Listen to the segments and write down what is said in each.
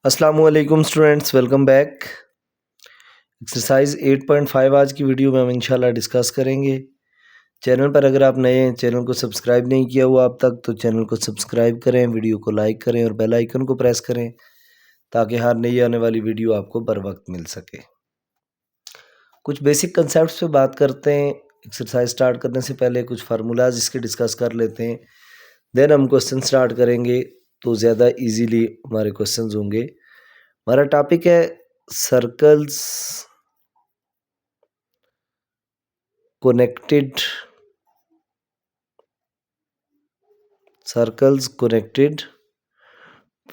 अस्सलामुअलैकुम students, welcome back. Exercise 8.5 आज की वीडियो में हम इंशाल्लाह डिस्कस करेंगे। चैनल पर अगर आप नए हैं, चैनल को सब्सक्राइब नहीं किया हुआ अब तक, तो चैनल को सब्सक्राइब करें, वीडियो को लाइक करें और बेल आइकन को प्रेस करें ताकि हर नई आने वाली वीडियो आपको बर वक्त मिल सके। कुछ बेसिक कंसेप्ट्स पे बात करते हैं। एक्सरसाइज स्टार्ट करने से पहले कुछ फार्मूलाज इसके डिस्कस कर लेते हैं, देन हम क्वेश्चन स्टार्ट करेंगे तो ज़्यादा इजीली हमारे क्वेश्चंस होंगे। हमारा टॉपिक है सर्कल्स connected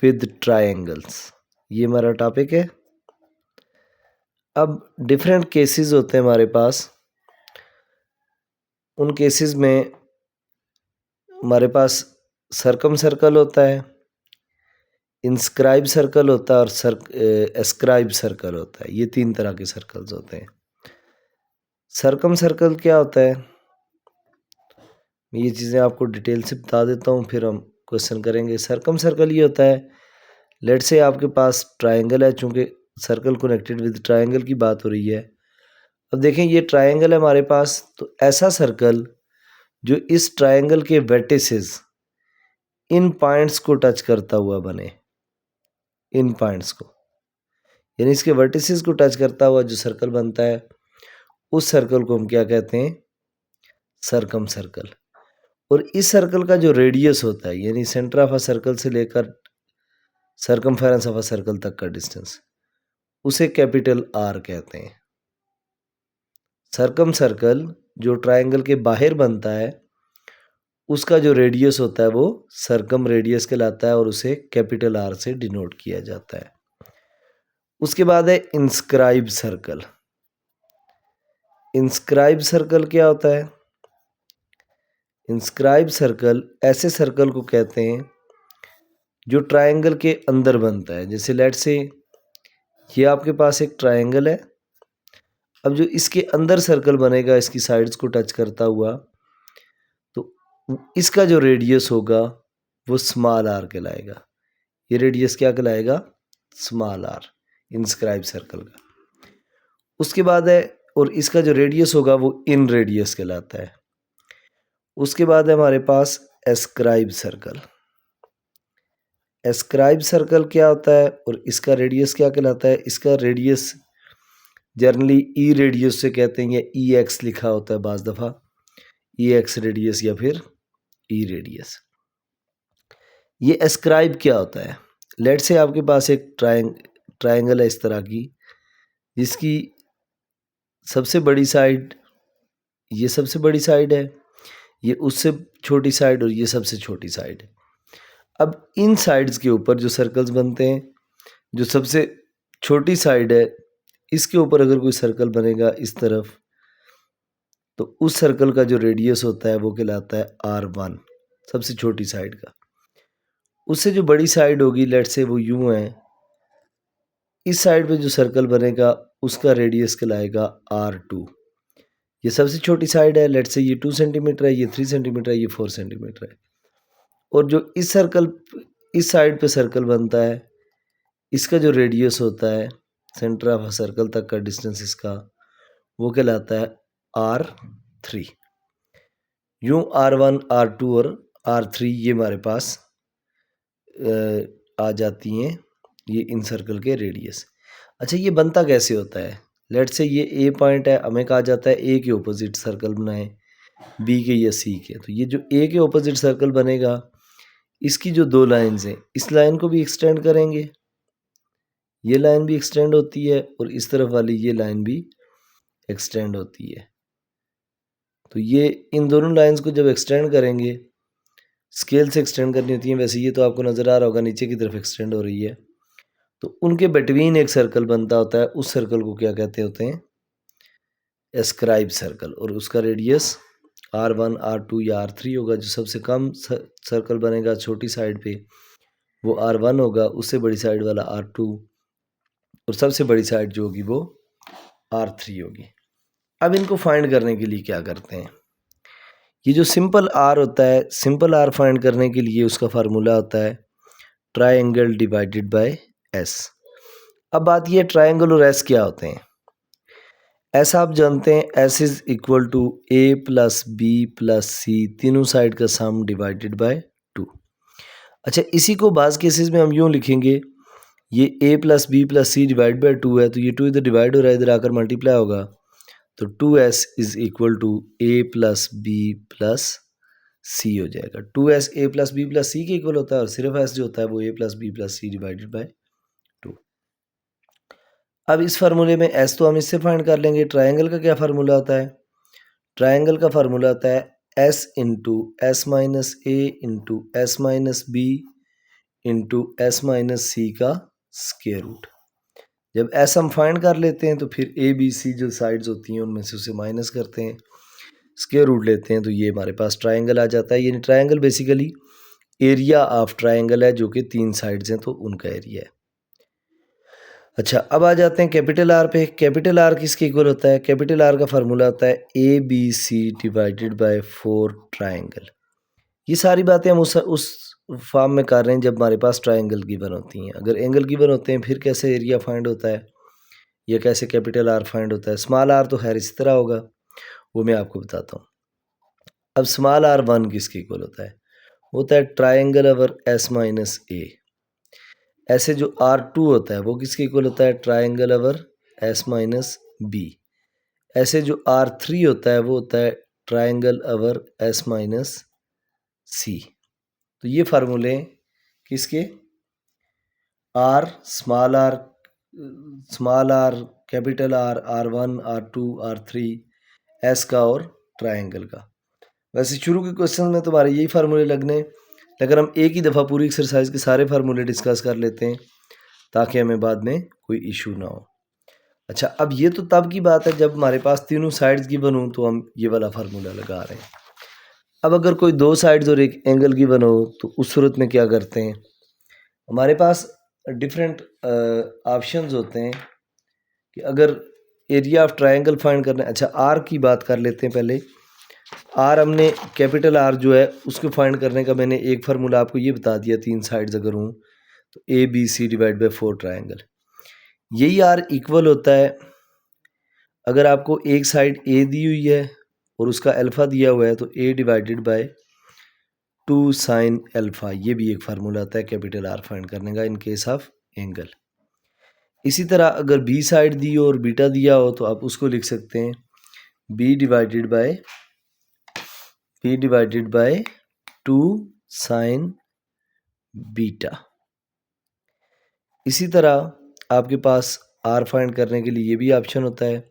with triangles, ये हमारा टॉपिक है। अब डिफरेंट केसेस होते हैं हमारे पास। उन केसेस में हमारे पास सर्कम सर्कल होता है, इंस्क्राइब सर्कल होता है और एस्क्राइब सर्कल होता है। ये तीन तरह के सर्कल्स होते हैं। सर्कम सर्कल क्या होता है, मैं ये चीज़ें आपको डिटेल से बता देता हूँ, फिर हम क्वेश्चन करेंगे। सर्कम सर्कल ये होता है, लेट से आपके पास ट्रायंगल है, चूँकि सर्कल कनेक्टेड विद ट्रायंगल की बात हो रही है। अब देखें ये ट्रायंगल है हमारे पास, तो ऐसा सर्कल जो इस ट्रायंगल के वर्टिसेस इन पॉइंट्स को टच करता हुआ बने, इन पॉइंट्स को, यानी इसके वर्टिसेस को टच करता हुआ जो सर्कल बनता है, उस सर्कल को हम क्या कहते हैं, सर्कम सर्कल। और इस सर्कल का जो रेडियस होता है, यानी सेंटर ऑफ अ सर्कल से लेकर सर्कमफेरेंस ऑफ अ सर्कल तक का डिस्टेंस, उसे कैपिटल आर कहते हैं। सर्कम सर्कल जो ट्रायंगल के बाहर बनता है, उसका जो रेडियस होता है वो सर्कम रेडियस कहलाता है और उसे कैपिटल आर से डिनोट किया जाता है। उसके बाद है इंस्क्राइब सर्कल। इंस्क्राइब सर्कल क्या होता है, इंस्क्राइब सर्कल ऐसे सर्कल को कहते हैं जो ट्रायंगल के अंदर बनता है। जैसे लेट से ये आपके पास एक ट्रायंगल है, अब जो इसके अंदर सर्कल बनेगा इसकी साइड्स को टच करता हुआ, तो इसका जो रेडियस होगा वो स्मॉल आर कहलाएगा। ये रेडियस क्या कहलाएगा, स्मॉल आर, इंस्क्राइब सर्कल का। उसके बाद है, और इसका जो रेडियस होगा वो इन रेडियस कहलाता है। उसके बाद है हमारे पास एस्क्राइब सर्कल। एस्क्राइब सर्कल क्या होता है और इसका रेडियस क्या कहलाता है, इसका रेडियस जनरली ई रेडियस से कहते हैं, या ई एक्स लिखा होता है बाज़ दफ़ा, ई एक्स रेडियस या फिर ई रेडियस। ये एस्क्राइब क्या होता है, लेट से आपके पास एक ट्रायंगल है इस तरह की, जिसकी सबसे बड़ी साइड, ये सबसे बड़ी साइड है, ये उससे छोटी साइड और ये सबसे छोटी साइड है। अब इन साइड्स के ऊपर जो सर्कल्स बनते हैं, जो सबसे छोटी साइड है इसके ऊपर अगर कोई सर्कल बनेगा इस तरफ, तो उस सर्कल का जो रेडियस होता है वो कहलाता है R1, सबसे छोटी साइड का। उससे जो बड़ी साइड होगी, लेट से वो यूं है, इस साइड पे जो सर्कल बनेगा उसका रेडियस कहलाएगा R2। ये सबसे छोटी साइड है, लेट से ये 2 सेंटीमीटर है, ये 3 सेंटीमीटर है, ये 4 सेंटीमीटर है। और जो इस सर्कल, इस साइड पे सर्कल बनता है, इसका जो रेडियस होता है सेंटर ऑफ अ सर्कल तक का डिस्टेंस इसका, वो कहलाता है R3। यूं R1, R2 और R3 ये हमारे पास आ जाती हैं, ये इन सर्कल के रेडियस। अच्छा, ये बनता कैसे होता है, लेट से ये ए पॉइंट है, हमें कहा जाता है ए के ऑपोजिट सर्कल बनाएं, बी के या सी के। तो ये जो ए के ऑपोजिट सर्कल बनेगा, इसकी जो दो लाइंस हैं, इस लाइन को भी एक्सटेंड करेंगे, ये लाइन भी एक्सटेंड होती है और इस तरफ वाली ये लाइन भी एक्सटेंड होती है। तो ये इन दोनों लाइंस को जब एक्सटेंड करेंगे, स्केल से एक्सटेंड करनी होती है, वैसे ये तो आपको नज़र आ रहा होगा नीचे की तरफ एक्सटेंड हो रही है, तो उनके बिटवीन एक सर्कल बनता होता है, उस सर्कल को क्या कहते होते हैं, एस्क्राइब सर्कल। और उसका रेडियस R1, R2 या R3 होगा। जो सबसे कम सर्कल बनेगा छोटी साइड पे वो R1 होगा, उससे बड़ी साइड वाला R2 और सबसे बड़ी साइड जो होगी वो R3 होगी। अब इनको फाइंड करने के लिए क्या करते हैं, ये जो सिंपल R होता है, सिंपल R फाइंड करने के लिए उसका फार्मूला होता है ट्रायंगल डिवाइडेड बाय एस। अब बात ये ट्रायंगल और एस क्या होते हैं। एस आप जानते हैं, s is equal to a plus B plus c, तीनों साइड का सम डिवाइडेड बाय 2। अच्छा, इसी को बाज़ केसेस में हम यूँ लिखेंगे, ये a plus B plus c divide by 2 है, तो ये 2 इधर डिवाइड हो रहा है, इधर आकर मल्टीप्लाई होगा, तो 2s is equal to a plus B plus सी हो जाएगा। 2s a plus B plus सी के इक्वल होता है, और सिर्फ s जो होता है वो a plus B plus C divided by 2। अब इस फार्मूले में s तो हम इससे फाइंड कर लेंगे। ट्रायंगल का क्या फार्मूला होता है? ट्रायंगल का फार्मूला होता है s इंटू एस माइनस ए into S minus B into S minus सी का स्क्वायर रूट। जब एस हम फाइंड कर लेते हैं तो फिर ए बी सी जो साइड्स होती हैं उनमें से उसे माइनस करते हैं, स्क्वायर रूट लेते हैं, तो ये हमारे पास ट्रायंगल आ जाता है। यानी triangle basically area of triangle है, जो कि 3 साइड्स हैं तो उनका एरिया है। अच्छा, अब आ जाते हैं कैपिटल आर पे। कैपिटल आर किसके इक्वल होता है? कैपिटल आर का फार्मूला होता है a B C divided by 4 triangle. ये सारी बातें हम उस फॉर्म में कर रहे हैं जब हमारे पास ट्रायंगल गिवन होती हैं। अगर एंगल गिवन होते हैं फिर कैसे एरिया फाइंड होता है या कैसे कैपिटल आर फाइंड होता है? स्मॉल आर तो खैर इसी तरह होगा, वो मैं आपको बताता हूँ। अब स्मॉल आर 1 किसके इक्वल होता है? होता है ट्रायंगल ओवर एस माइनस ए। ऐसे जो R2 होता है वो किसके इक्वल होता है? Triangle over S minus b. ऐसे जो R3 होता है वो होता है triangle over S minus c. तो ये फार्मूले किसके? R, small r, capital R, R1, R2, R3, s का और ट्रायंगल का। वैसे शुरू के क्वेश्चन में तुम्हारे यही फार्मूले लगने, अगर हम एक ही दफ़ा पूरी एक्सरसाइज के सारे फार्मूले डिस्कस कर लेते हैं ताकि हमें बाद में कोई इशू ना हो। अच्छा, अब ये तो तब की बात है जब हमारे पास तीनों साइड्स गिवन हो तो हम ये वाला फार्मूला लगा रहे हैं। अब अगर कोई 2 साइड्स और एक एंगल गिवन हो तो उस सूरत में क्या करते हैं? हमारे पास डिफरेंट ऑप्शंस होते हैं कि अगर एरिया ऑफ ट्रायंगल फाइंड करना है। अच्छा, आर की बात कर लेते हैं पहले। आर हमने कैपिटल आर जो है उसको फाइंड करने का मैंने एक फार्मूला आपको ये बता दिया, 3 साइड्स अगर हों तो a B C divide by 4 triangle. यही आर इक्वल होता है अगर आपको एक साइड ए दी हुई है और उसका अल्फ़ा दिया हुआ है तो ए डिवाइडेड बाय 2 साइन अल्फ़ा। ये भी एक फार्मूला आता है कैपिटल आर फाइंड करने का इन केस ऑफ एंगल। इसी तरह अगर बी साइड दी हो और बीटा दिया हो तो आप उसको लिख सकते हैं b divided by 2 sine beta. इसी तरह आपके पास आर फाइंड करने के लिए ये भी ऑप्शन होता है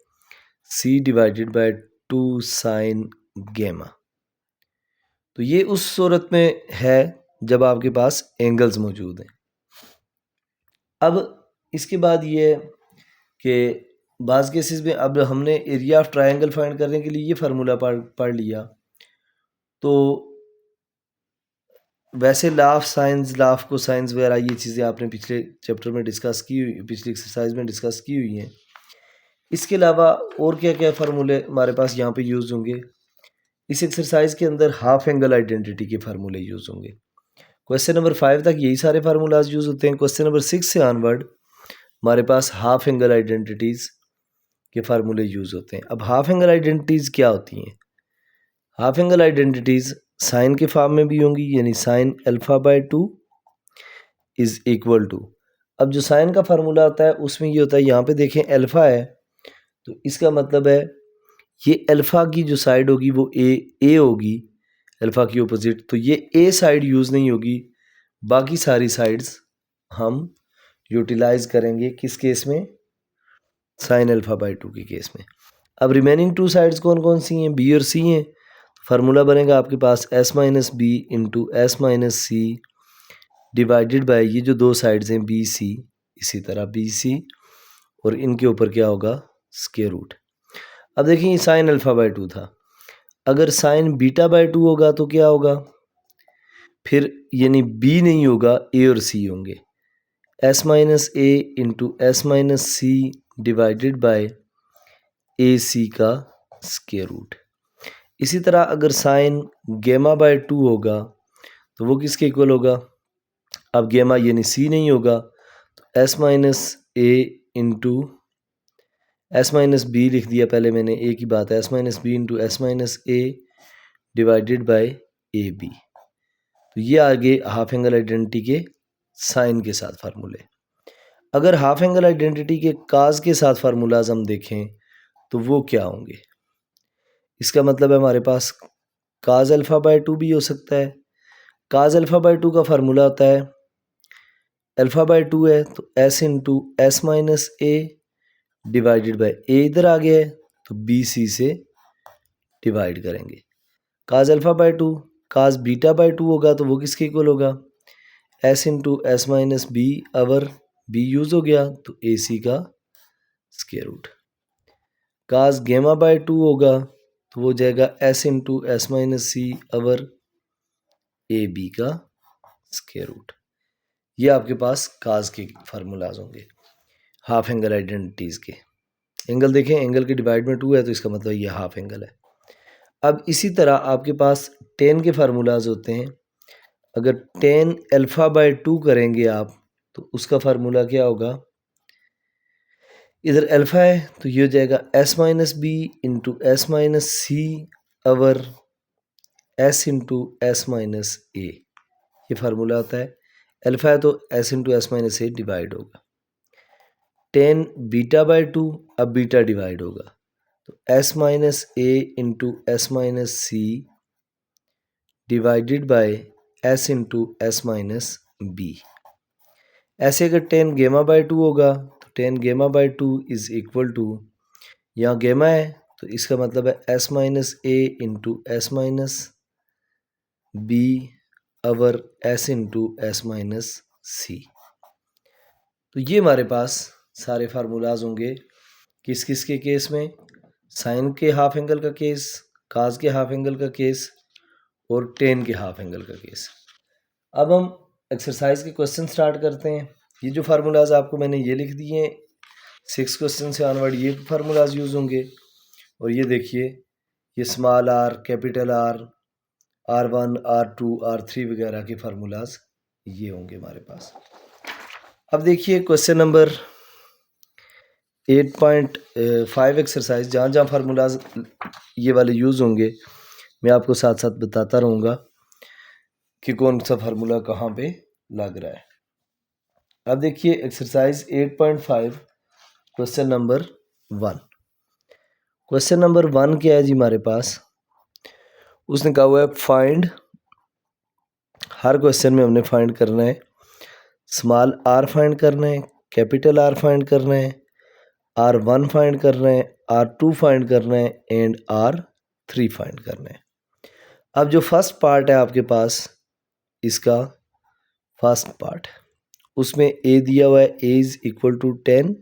सी डिवाइडेड बाय 2 साइन गेमा। तो ये उस सूरत में है जब आपके पास एंगल्स मौजूद हैं। अब इसके बाद ये है कि बाज़ केसेस में अब हमने एरिया ऑफ ट्रायंगल फाइंड करने के लिए ये फार्मूला पढ़ लिया, तो वैसे law of science, law of cosines वगैरह ये चीज़ें आपने पिछले चैप्टर में डिस्कस की हुई, पिछली एक्सरसाइज में डिस्कस की हुई हैं। इसके अलावा और क्या क्या फार्मूले हमारे पास यहाँ पे यूज़ होंगे? इस एक्सरसाइज के अंदर हाफ एंगल आइडेंटिटी के फार्मूले यूज़ होंगे। क्वेश्चन नंबर 5 तक यही सारे फार्मूलाज यूज़ होते हैं। क्वेश्चन नंबर 6 से ऑनवर्ड हमारे पास हाफ एंगल आइडेंटिटीज़ के फार्मूले यूज़ होते हैं। अब हाफ एंगल आइडेंटिटीज़ क्या होती हैं? हाफ एंगल आइडेंटिटीज़ साइन के फॉर्म में भी होंगी, यानी sine alpha by 2 is equal to. अब जो साइन का फार्मूला होता है उसमें ये होता है, यहाँ पे देखें अल्फ़ा है तो इसका मतलब है ये अल्फ़ा की जो साइड होगी वो ए होगी, अल्फ़ा की अपोजिट, तो ये ए साइड यूज़ नहीं होगी, बाकी सारी साइड्स हम यूटिलाइज़ करेंगे किस केस में? साइन अल्फ़ा बाय 2 के केस में। अब रिमेनिंग 2 साइड्स कौन कौन सी हैं? बी और सी हैं। फार्मूला बनेगा आपके पास s minus B into S minus c divided by ये जो 2 साइड्स हैं बी सी, इसी तरह बी सी, और इनके ऊपर क्या होगा? Square root. अब देखिए ये साइन अल्फ़ा बाय 2 था, अगर साइन बीटा बाय 2 होगा तो क्या होगा? फिर यानी बी नहीं होगा, ए और सी होंगे। S minus A into S minus c divided by a c का स्क्वायर रूट। इसी तरह अगर साइन गेमा बाय 2 होगा तो वो किसके इक्वल होगा? अब गेमा यानी सी नहीं होगा तो एस माइनस ए इंटू एस माइनस बी लिख दिया पहले मैंने, ए की बात है, s minus B into S minus A divided by a b. तो ये आगे हाफ एंगल आइडेंटिटी के साइन के साथ फार्मूले। अगर हाफ एंगल आइडेंटिटी के काज के साथ फार्मूलाज हम देखें तो वो क्या होंगे? इसका मतलब है हमारे पास काज अल्फा बाय 2 भी हो सकता है। काज अल्फा बाय 2 का फार्मूला होता है, अल्फा बाय 2 है तो S into S minus A divided by a इधर आ गया है तो बी सी से डिवाइड करेंगे। Cos alpha by 2, cos beta by 2 होगा तो वो किसके इक्वल होगा? S into S minus B, over b use हो गया तो ए सी का स्क्वायर रूट। काज गेमा बाय 2 होगा तो वो जाएगा S into S minus C, over a b का स्क्वायर रूट। ये आपके पास काज के फार्मूलाज होंगे हाफ एंगल आइडेंटिटीज के। एंगल देखें, एंगल के डिवाइड में 2 है तो इसका मतलब ये हाफ एंगल है। अब इसी तरह आपके पास टेन के फार्मूलाज होते हैं। अगर टेन अल्फा बाय 2 करेंगे आप तो उसका फार्मूला क्या होगा? इधर अल्फा है तो ये हो जाएगा s minus B into S minus C, over S into S minus a. ये फार्मूला होता है। अल्फा है तो एस इंटू एस माइनस ए डिवाइड होगा। टेन बीटा बाय 2, अब बीटा डिवाइड होगा तो s minus A into S minus c divided by S into S minus b. ऐसे अगर टेन गेमा बाय 2 होगा तो टेन गेमा बाय 2 इज इक्वल टू, यहाँ गेमा है तो इसका मतलब है एस माइनस ए into S minus B, over S into S minus c. तो ये हमारे पास सारे फार्मूलाज होंगे किस किस के केस में? साइन के हाफ एंगल का केस, काज के हाफ एंगल का केस और टेन के हाफ एंगल का केस। अब हम एक्सरसाइज के क्वेश्चन स्टार्ट करते हैं। ये जो फार्मूलाज आपको मैंने ये लिख दिए हैं, 6 क्वेश्चन से ऑनवर्ड ये फार्मूलाज यूज़ होंगे। और ये देखिए, ये small r, capital R, R1, R2, R3 वगैरह के फार्मूलाज ये होंगे हमारे पास। अब देखिए क्वेश्चन नंबर 8.5 एक्सरसाइज, जहाँ जहाँ फार्मूलाज ये वाले यूज़ होंगे मैं आपको साथ साथ बताता रहूँगा कि कौन सा फार्मूला कहाँ पे लग रहा है। अब देखिए exercise 8.5 question number 1। Question number 1 क्या है जी हमारे पास? उसने कहा हुआ है फाइंड, हर क्वेश्चन में हमने फाइंड करना है। स्मॉल आर फाइंड करना है, कैपिटल आर फाइंड करना है, R1 फाइंड करना है, R2 फाइंड करना है एंड R3 फाइंड करना है। अब जो फर्स्ट पार्ट है आपके पास, इसका फर्स्ट पार्ट, उसमें A दिया हुआ है, A is equal to 10,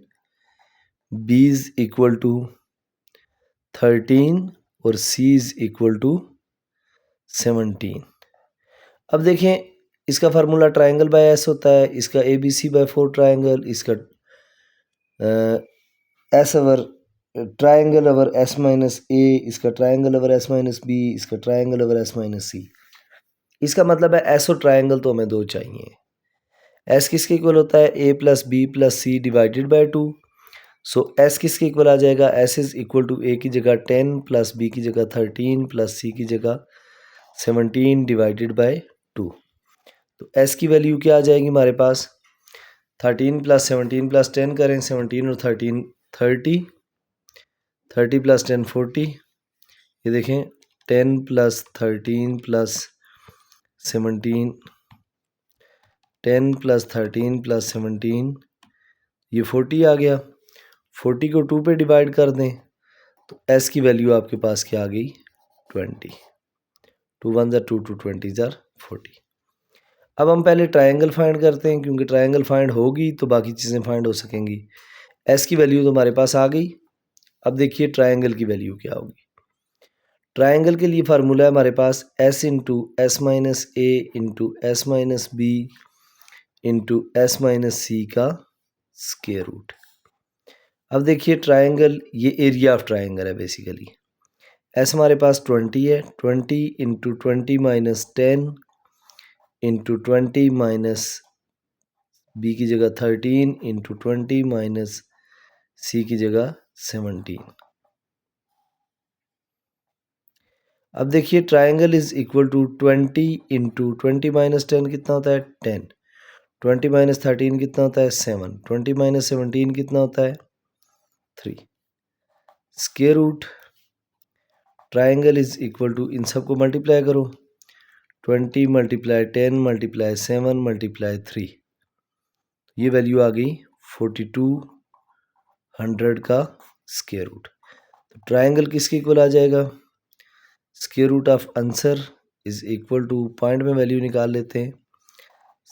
B is equal to 13 और C इज इक्वल टू 17। अब देखें इसका फार्मूला ट्रायंगल बाय एस होता है, इसका ABC बाय 4 ट्रायंगल, इसका s over triangle over S minus a, इसका triangle over S minus b, इसका ट्रायंगल ओवर एस माइनस सी। इसका मतलब है एस और ट्रायंगल तो हमें 2 चाहिए। एस किसके इक्वल होता है? ए plus B plus C divided by 2। So s किसके इक्वल आ जाएगा? S is equal to a की जगह 10 प्लस बी की जगह 13 प्लस सी की जगह 17 डिवाइडेड बाय 2। तो एस की वैल्यू क्या आ जाएगी हमारे पास? 13 प्लस 17 प्लस 10 करें, 17 और 13 30, 30 प्लस 10 40। ये देखें 10 प्लस 13 प्लस 17, 10 प्लस 13 प्लस 17, ये 40 आ गया। 40 को 2 पे डिवाइड कर दें तो एस की वैल्यू आपके पास क्या आ गई? 20। 2 1 ज़ा 2, 2 20 ज़ा 40। अब हम पहले ट्रायंगल फाइंड करते हैं, क्योंकि ट्रायंगल फाइंड होगी तो बाकी चीज़ें फाइंड हो सकेंगी। एस की वैल्यू तो हमारे पास आ गई। अब देखिए ट्रायंगल की वैल्यू क्या होगी। ट्रायंगल के लिए फार्मूला है हमारे पास एस इंटू एस माइनस ए into S minus B into S minus सी का स्क्वायर रूट। अब देखिए ट्रायंगल, ये एरिया ऑफ ट्रायंगल है बेसिकली। एस हमारे पास 20 है, 20 into 20 minus 10 into 20 minus B की जगह 13 इंटू 20 माइनस सी की जगह 17। अब देखिए triangle is equal to 20 into 20 minus 10 कितना होता है 10, 20 माइनस 13 कितना होता है 7, 20 माइनस 17 कितना होता है 3। Square root triangle is equal to, इन सबको मल्टीप्लाई करो, 20 मल्टीप्लाई 10 मल्टीप्लाई 7 मल्टीप्लाई 3, ये वैल्यू आ गई 4200 का स्क्वायर रूट। तो ट्राइंगल किसके इक्वल आ जाएगा, square root of answer is equal to, point में वैल्यू निकाल लेते हैं,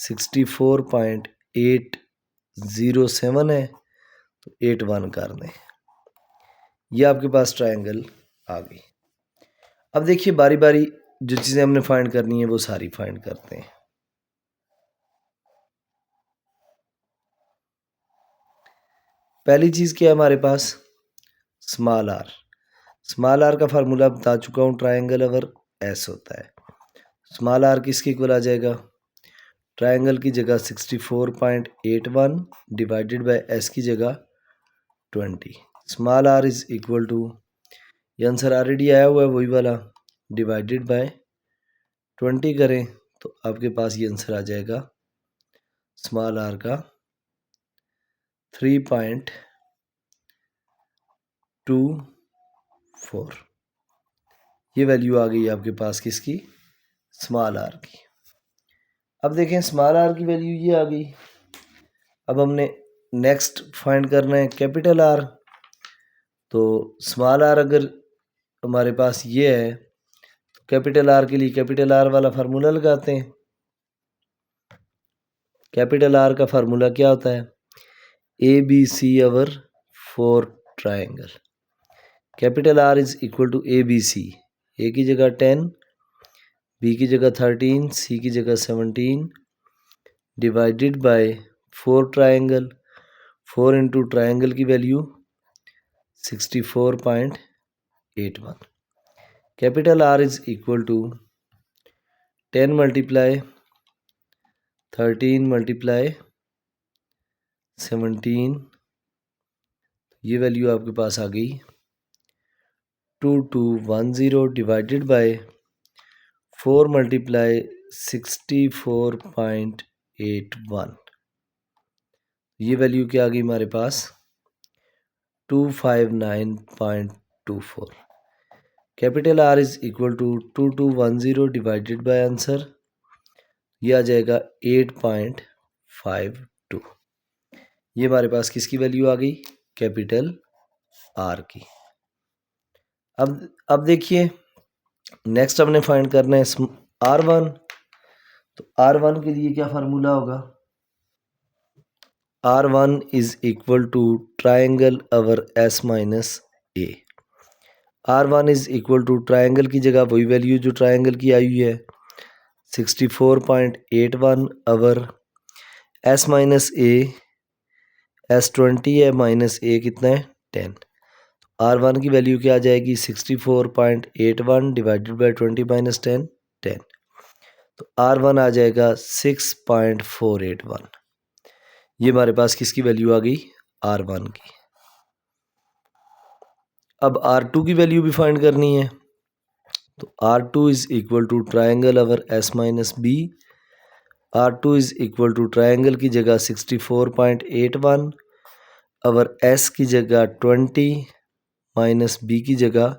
64.807 है तो 81 कर दें, ये आपके पास ट्राइंगल आ गई। अब देखिए बारी बारी जो चीज़ें हमने फाइंड करनी है वो सारी फाइंड करते हैं। पहली चीज़ क्या है हमारे पास, स्मॉल आर। स्मॉल आर का फार्मूला बता चुका हूँ, ट्राइंगल अवर एस होता है। स्मॉल आर किसके इक्वल आ जाएगा, ट्राइंगल की जगह 64.81 डिवाइडेड बाय एस की जगह 20। Small are is equal to, ये आंसर ऑलरेडी आया हुआ है वही वाला, डिवाइडेड बाय 20 करें तो आपके पास ये आंसर आ जाएगा स्मॉल आर का 3.24। ये वैल्यू आ गई आपके पास किसकी, स्मॉल आर की। अब देखें स्मॉल आर की वैल्यू ये आ गई। अब हमने नेक्स्ट फाइंड करना है कैपिटल आर। तो स्मॉल आर अगर हमारे पास ये है तो कैपिटल आर के लिए कैपिटल आर वाला फार्मूला लगाते हैं। कैपिटल आर का फार्मूला क्या होता है, a B c over 4 triangle. Capital R is equal to A B c, a की जगह 10, बी की जगह 13, सी की जगह 17 divided by 4 triangle. 4 into triangle की value 64.81। Capital R is equal to 10 multiply 13 multiply 17, ये वैल्यू आपके पास आ गई 2210 डिवाइडेड बाय 4 मल्टीप्लाई 64.81, ये वैल्यू क्या आ गई हमारे पास 259.24। Capital R is equal to 2210 divided by answer, ये आ जाएगा 8.52। ये हमारे पास किसकी वैल्यू आ गई, कैपिटल आर की। अब देखिए नेक्स्ट हमने फाइंड करना है R1। तो R1 के लिए क्या फार्मूला होगा, R1 is equal to triangle over S minus A. R1 is equal to triangle की जगह वही वैल्यू जो ट्राइंगल की आई हुई है 64.81 अवर S माइनस ए, S 20 है माइनस ए कितना है 10। R1 की वैल्यू क्या आ जाएगी 64.81 डिवाइडेड बाई 20 माइनस 10, 10। तो R1 आ जाएगा 6.481। ये हमारे पास किसकी वैल्यू आ गई, R1 की। अब R2 की वैल्यू भी फाइंड करनी है। तो R2 is equal to triangle over S minus B. R2 is equal to triangle की जगह 64.81 अवर S की जगह 20 माइनस बी की जगह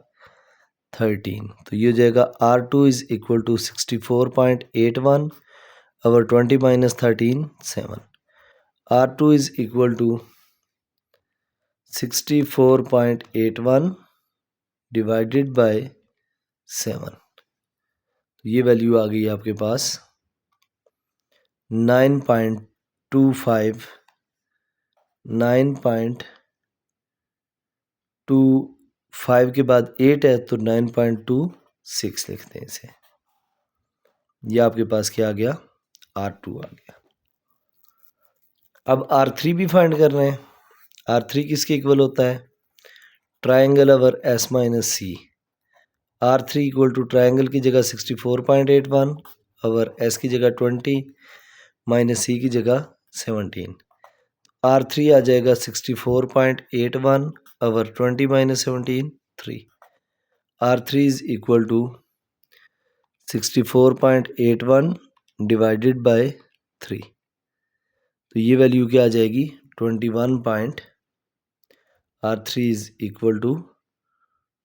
13। तो ये हो जाएगा R2 is equal to 64.81 over 20 minus 13 7। R2 is equal to 64.81 divided by 7। तो ये वैल्यू आ गई आपके पास 9.25। 9.25 के बाद 8 है तो 9.26 लिखते हैं इसे। ये आपके पास क्या आ गया, R2 आ गया। अब R3 भी फाइंड कर रहे हैं। R3 किसके इक्वल होता है, triangle over S minus c. R3 equal to triangle की जगह 64.81 अवर S की जगह 20 माइनस सी की जगह 17। R3 आ जाएगा 64.81 over 20 minus 17, 3। R3 is equal to 64.81 divided bye 3। तो ये वैल्यू क्या आ जाएगी 21 R3 इज इक्वल टू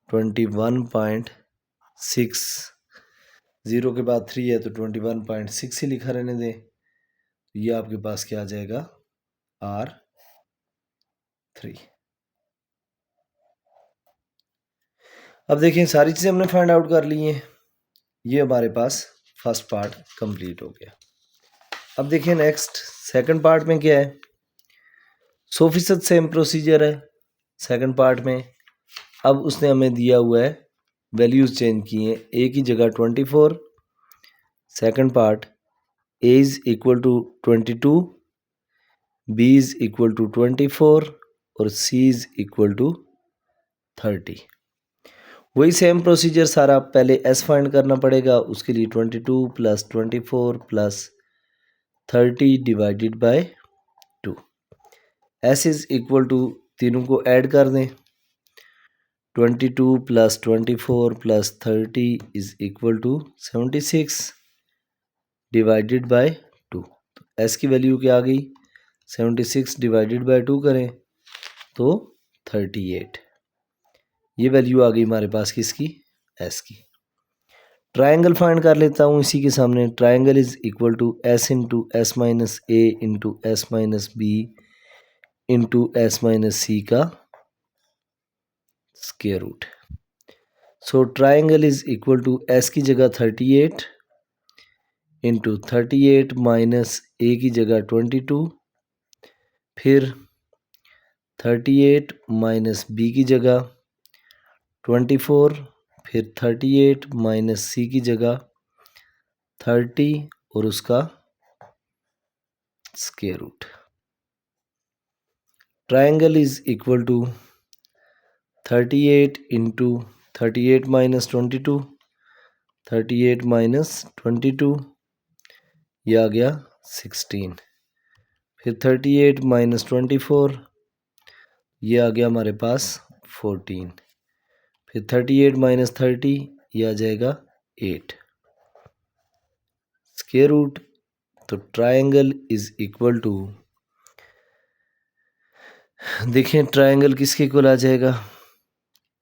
21.6। 0 के बाद 3 है तो 21.6 ही लिखा रहने दें। तो ये आपके पास क्या आ जाएगा R3। अब देखिए सारी चीज़ें हमने फाइंड आउट कर ली हैं। ये हमारे पास फर्स्ट पार्ट कंप्लीट हो गया। अब देखिए नेक्स्ट सेकंड पार्ट में क्या है। 100% सेम प्रोसीजर है सेकंड पार्ट में। अब उसने हमें दिया हुआ है वैल्यूज चेंज किए हैं। ए की जगह 24, second part a is equal to 22, b is equal to 24 और सी इज इक्वल टू 30। वही सेम प्रोसीजर सारा, पहले एस फाइंड करना पड़ेगा। उसके लिए 22 plus 24 plus 30 divided by 2। S is equal to तीनों को ऐड कर दें। 22 plus 24 plus 30 is equal to 76 divided by 2। तो एस की वैल्यू क्या आ गई 76 डिवाइडेड बाय 2 करें तो 38। ये वैल्यू आ गई हमारे पास किसकी एस की। ट्रायंगल फाइंड कर लेता हूँ इसी के सामने। Triangle is equal to s into S minus A into S minus B into S minus सी का square root. So triangle is equal to s की जगह 38 इंटू 38 माइनस ए की जगह 22, फिर 38 माइनस बी की जगह 24, फिर 38 माइनस सी की जगह 30 और उसका square root. Triangle is equal to 38 into 38 minus 22, 38 minus 22 ये आ गया 16, फिर 38 माइनस 24 ये आ गया हमारे पास 14, फिर 38 माइनस 30 ये आ जाएगा 8 स्क्वायर रूट। तो ट्रायंगल इज इक्वल टू, देखिए ट्रायंगल किसके इक्वल आ जाएगा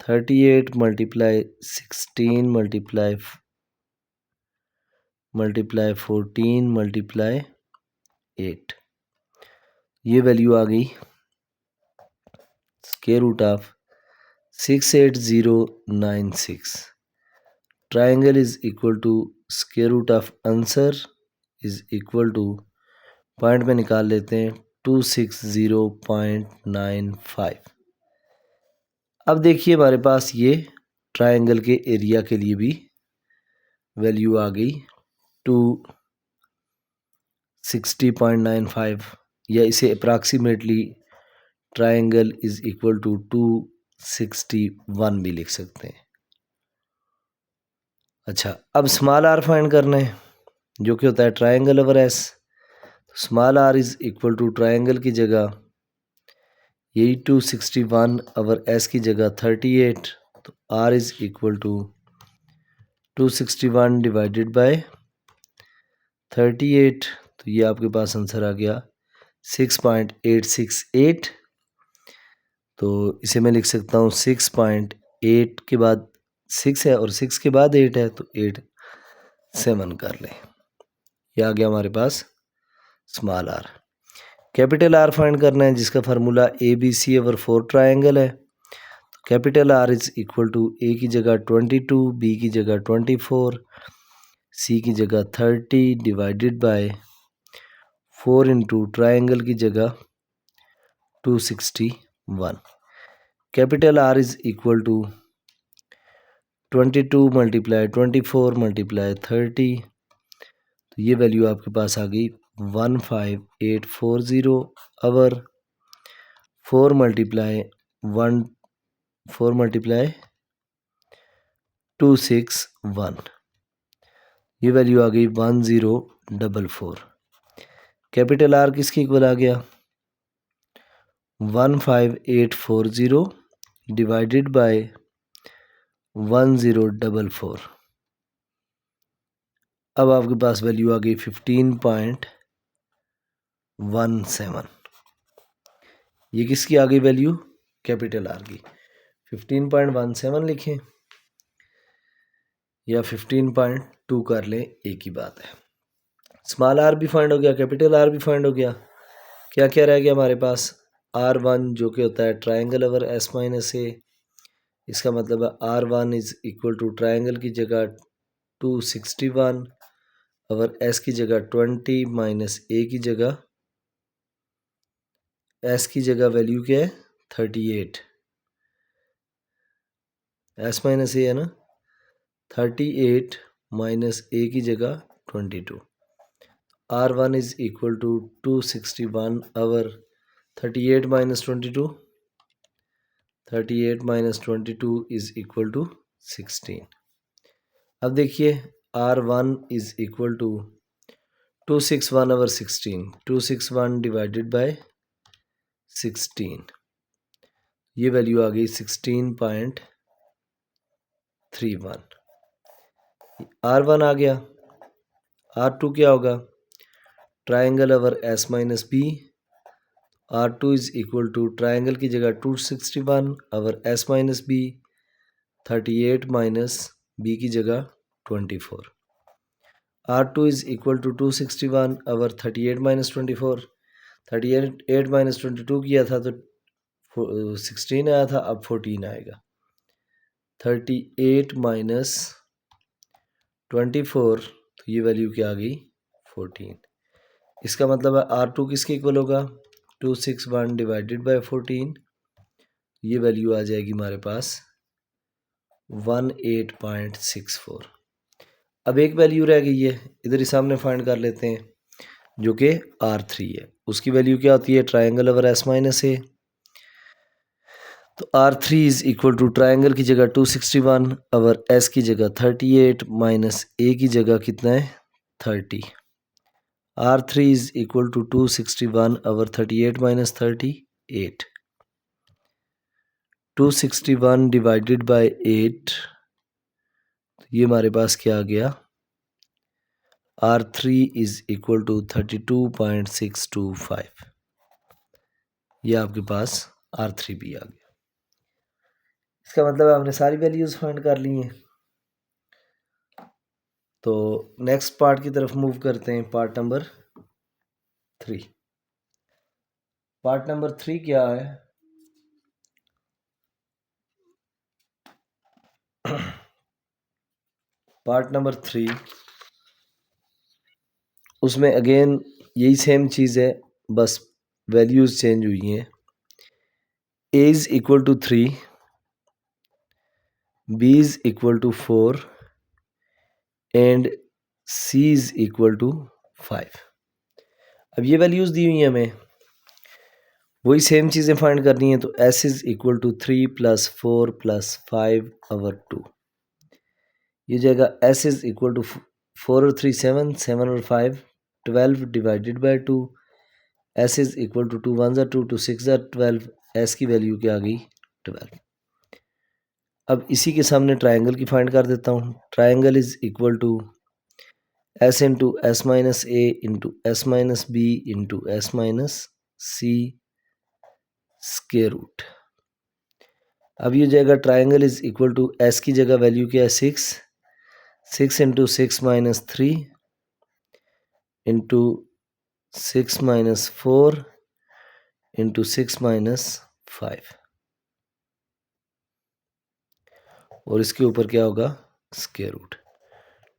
38 मल्टीप्लाई 16 मल्टीप्लाई 14 मल्टीप्लाई 8। ये वैल्यू आ गई square root of 68096। Triangle is equal to square root of answer is equal to point में निकाल लेते हैं 260.95। अब देखिए हमारे पास ये ट्रायंगल के एरिया के लिए भी वैल्यू आ गई 260.95, या इसे approximately triangle is equal to 261 भी लिख सकते हैं। अच्छा, अब स्मॉल आर फाइंड करना है जो कि होता है triangle over s. Small are is equal to triangle की जगह यही 261 ओवर एस की जगह 38, तो r is equal to 261 divided by 38। तो ये आपके पास आंसर आ गया 6.868। तो इसे मैं लिख सकता हूँ 6.8 के बाद 6 है और 6 के बाद 8 है तो 8 7 कर लें। ये आ गया हमारे पास small r. Capital R find करना है जिसका formula a B C over 4 triangle है। तो capital R is equal to a की जगह 22, बी की जगह 24, सी की जगह 30 डिवाइडेड बाय 4 इंटू ट्रायंगल की जगह 261। Capital R is equal to 22 multiply 24 multiply 30। तो ये वैल्यू आपके पास आ गई 15840 ओवर 4 मल्टीप्लाई 261। ये वैल्यू आ गई 1044। कैपिटल आर किसके इक्वल आ गया 15840 डिवाइडेड बाय 1044। अब आपके पास वैल्यू आ गई 15.17। ये किसकी आ गई वैल्यू कैपिटल आर की। 15.17 लिखें या 15.2 कर लें, एक ही बात है। स्मॉल आर भी फाइंड हो गया, कैपिटल आर भी फाइंड हो गया। क्या क्या रह गया हमारे पास R1 जो कि होता है triangle over S minus a. इसका मतलब है R1 is equal to triangle की जगह 261 और S की जगह 20 माइनस ए की जगह S की जगह वैल्यू क्या है 38। S माइनस ए है ना, 38 माइनस ए की जगह 22। R1 इज इक्वल टू 261 और 38 minus 22, 38 minus 22 is equal to 16। अब देखिए R1 is equal to 261 over 16, 261 divided by 16, ये वैल्यू आ गई 16.31। R1 आ गया। R2 क्या होगा triangle over S minus B. R2 is equal to triangle की जगह 261 over S minus b, 38 minus B की जगह 24। R2 is equal to 261 over 38 minus 24, 38 minus 22 किया था तो 16 आया था, अब 14 आएगा। 38 माइनस 24 तो ये वैल्यू क्या आ गई 14। इसका मतलब है R2 किसके इक्वल होगा 261 डिवाइडेड बाय 14, ये वैल्यू आ जाएगी हमारे पास 18.64। अब एक वैल्यू रह गई है, इधर ही सामने फाइंड कर लेते हैं, जो कि R3 है। उसकी वैल्यू क्या होती है ट्राइंगल ओवर S माइनस ए। तो R3 is equal to triangle की जगह 261 और S की जगह 38 माइनस ए की जगह कितना है 30। R3 इज इक्वल टू 261 और 38 माइनस 38, 261 डिवाइडेड बाय 8, ये हमारे पास क्या आ गया R3 इज इक्वल टू 32.625। ये आपके पास R3 भी आ गया। इसका मतलब है हमने सारी वैल्यूज फाइंड कर ली हैं। तो नेक्स्ट पार्ट की तरफ मूव करते हैं, पार्ट नंबर 3। पार्ट नंबर 3 क्या है पार्ट नंबर 3 उसमें अगेन यही सेम चीज़ है, बस वैल्यूज चेंज हुई हैं। A is equal to 3, B is equal to 4 and C is equal to 5। अब ये वैल्यूज दी हुई हैं, हमें वही सेम चीज़ें फाइंड करनी है। तो S is equal to 3 plus 4 plus 5 over 2, ये जाएगा S इज इक्वल टू 4 और 3 7, 7 और 5 12 divided by 2। S is equal to 2 1 2 2 6 12, S की वैल्यू क्या आ गई 12। अब इसी के सामने ट्राइंगल की फाइंड कर देता हूँ। Triangle is equal to S into S minus A into S minus B into S minus C square root. अब ये जाएगा triangle is equal to S की जगह वैल्यू क्या है 6, 6 into 6 minus 3 into 6 minus 4 into 6 minus 5, और इसके ऊपर क्या होगा square root.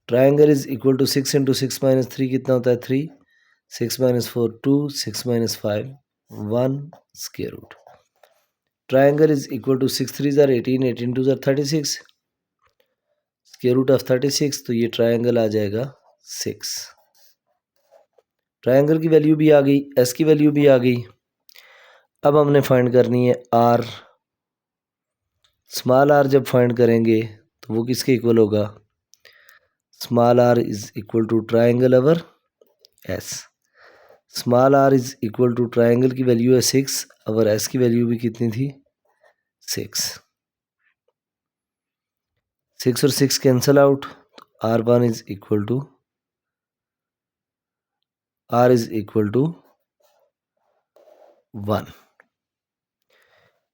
Triangle is equal to 6 into 6 minus 3 कितना होता है 3, 6 minus 4 2, 6 minus 5 1 square root. Triangle is equal to 6 3 ज़ार 18, 18 2 ज़ार 36, स्क्वायर रूट ऑफ 36, तो ये ट्राइंगल आ जाएगा 6। ट्राइंगल की वैल्यू भी आ गई, S की वैल्यू भी आ गई। अब हमने फाइंड करनी है R। स्मॉल r जब फाइंड करेंगे तो वो किसके इक्वल होगा small r is equal to triangle over S। Small are is equal to triangle की वैल्यू है 6 और एस की वैल्यू भी कितनी थी 6 और 6 कैंसल आउट तो R1 is equal to R is equal to 1।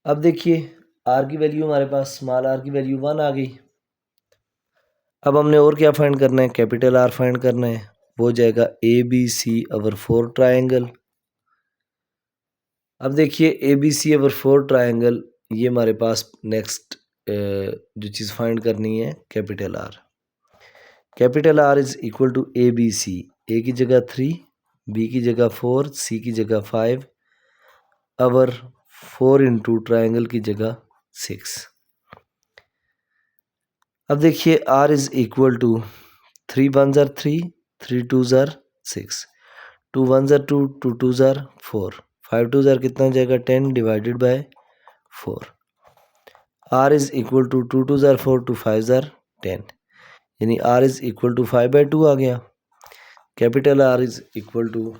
अब देखिए R की वैल्यू हमारे पास स्मॉल r की वैल्यू 1 आ गई। अब हमने और क्या फाइंड करना है, कैपिटल R फाइंड करना है। वो हो जाएगा ABC ओवर 4 ट्राइंगल। अब देखिए ABC ओवर 4 ट्राइंगल, ये हमारे पास नेक्स्ट जो चीज़ फाइंड करनी है capital R। Capital R is equal to ABC, A की जगह 3, B की जगह 4, C की जगह 5 ओवर 4 इंटू ट्राइंगल की जगह 6। अब देखिए R इज इक्वल टू 3 1 ज़ार 3, 3 2 ज़ार 6, 2 1 ज़ार 2, 2 2 ज़ार 4, 5 2 ज़ार कितना हो जाएगा 10 divided by 4। R is equal to 2 2 ज़ार 4, 2 5 ज़ार 10, यानी R इज इक्वल टू 5/2 आ गया। Capital R is equal to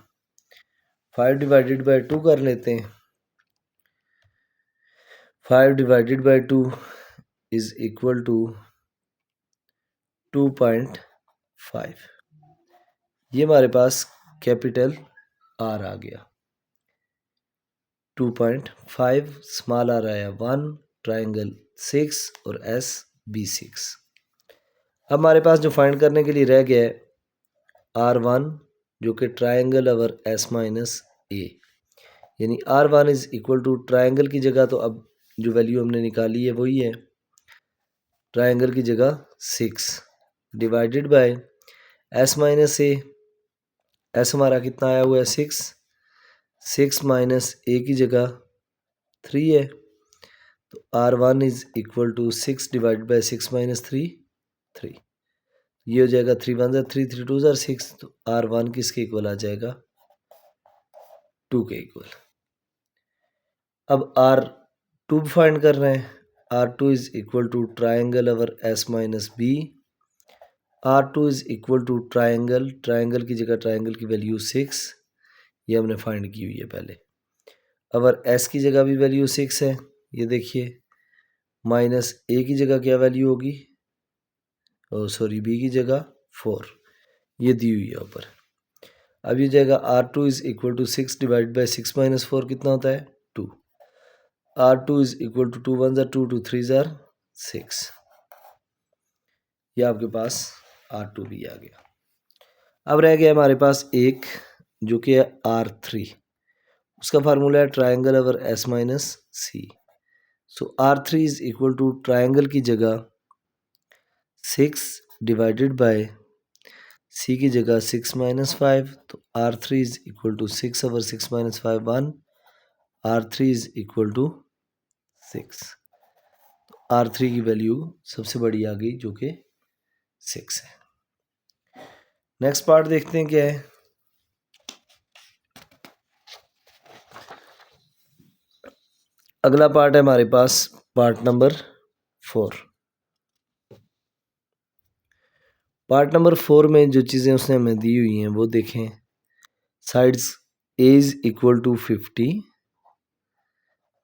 5 divided by 2 कर लेते हैं। 5 divided by 2 is equal to 2.5। ये हमारे पास कैपिटल R आ गया। 2.5, स्मॉल r आया 1, ट्राइंगल 6 और S B6। अब हमारे पास जो फाइंड करने के लिए रह गया है R1 जो कि ट्राइंगल ओवर S-A, यानी R1 is equal to triangle की जगह तो अब जो वैल्यू हमने निकाली है वही है, ट्राइंगल की जगह 6 डिवाइडेड बाय S-A। S हमारा कितना आया हुआ है 6, 6 माइनस A की जगह 3 है, तो R1 is equal to 6 divided by 6 minus 3, 3। ये हो जाएगा 3 1 ज़ार 3, 3 2 ज़ार 6, तो R1 किसके इक्वल आ जाएगा 2 के इक्वल। अब R2 फाइंड कर रहे हैं। R2 is equal to triangle over S-B। R2 is equal to triangle, triangle की जगह ट्राइंगल की वैल्यू 6, ये हमने फाइंड की हुई है पहले। अगर S की जगह भी वैल्यू 6 है, ये देखिए, माइनस A की जगह क्या वैल्यू होगी, सॉरी B की जगह 4, ये दी हुई है ऊपर। अब ये जाएगा R2 is equal to 6 divide by 6 minus 4 कितना होता है 2। R2 इज इक्वल टू 2 1 ज़ार 2, 2 3 ज़ार 6। ये आपके पास R2 भी आ गया। अब रह गया हमारे पास एक जो कि है R3, उसका फार्मूला है triangle over S-C। So R3 is equal to triangle की जगह 6 डिवाइडेड बाय C की जगह 6 माइनस 5, तो R3 is equal to 6 over 6 minus 5 1, R3 is equal to 6। तो R3 की वैल्यू सबसे बड़ी आ गई जो कि 6 है। नेक्स्ट पार्ट देखते हैं क्या है। अगला पार्ट है हमारे पास पार्ट नंबर 4। पार्ट नंबर 4 में जो चीज़ें उसने हमें दी हुई हैं वो देखें। Sides A is equal to 50,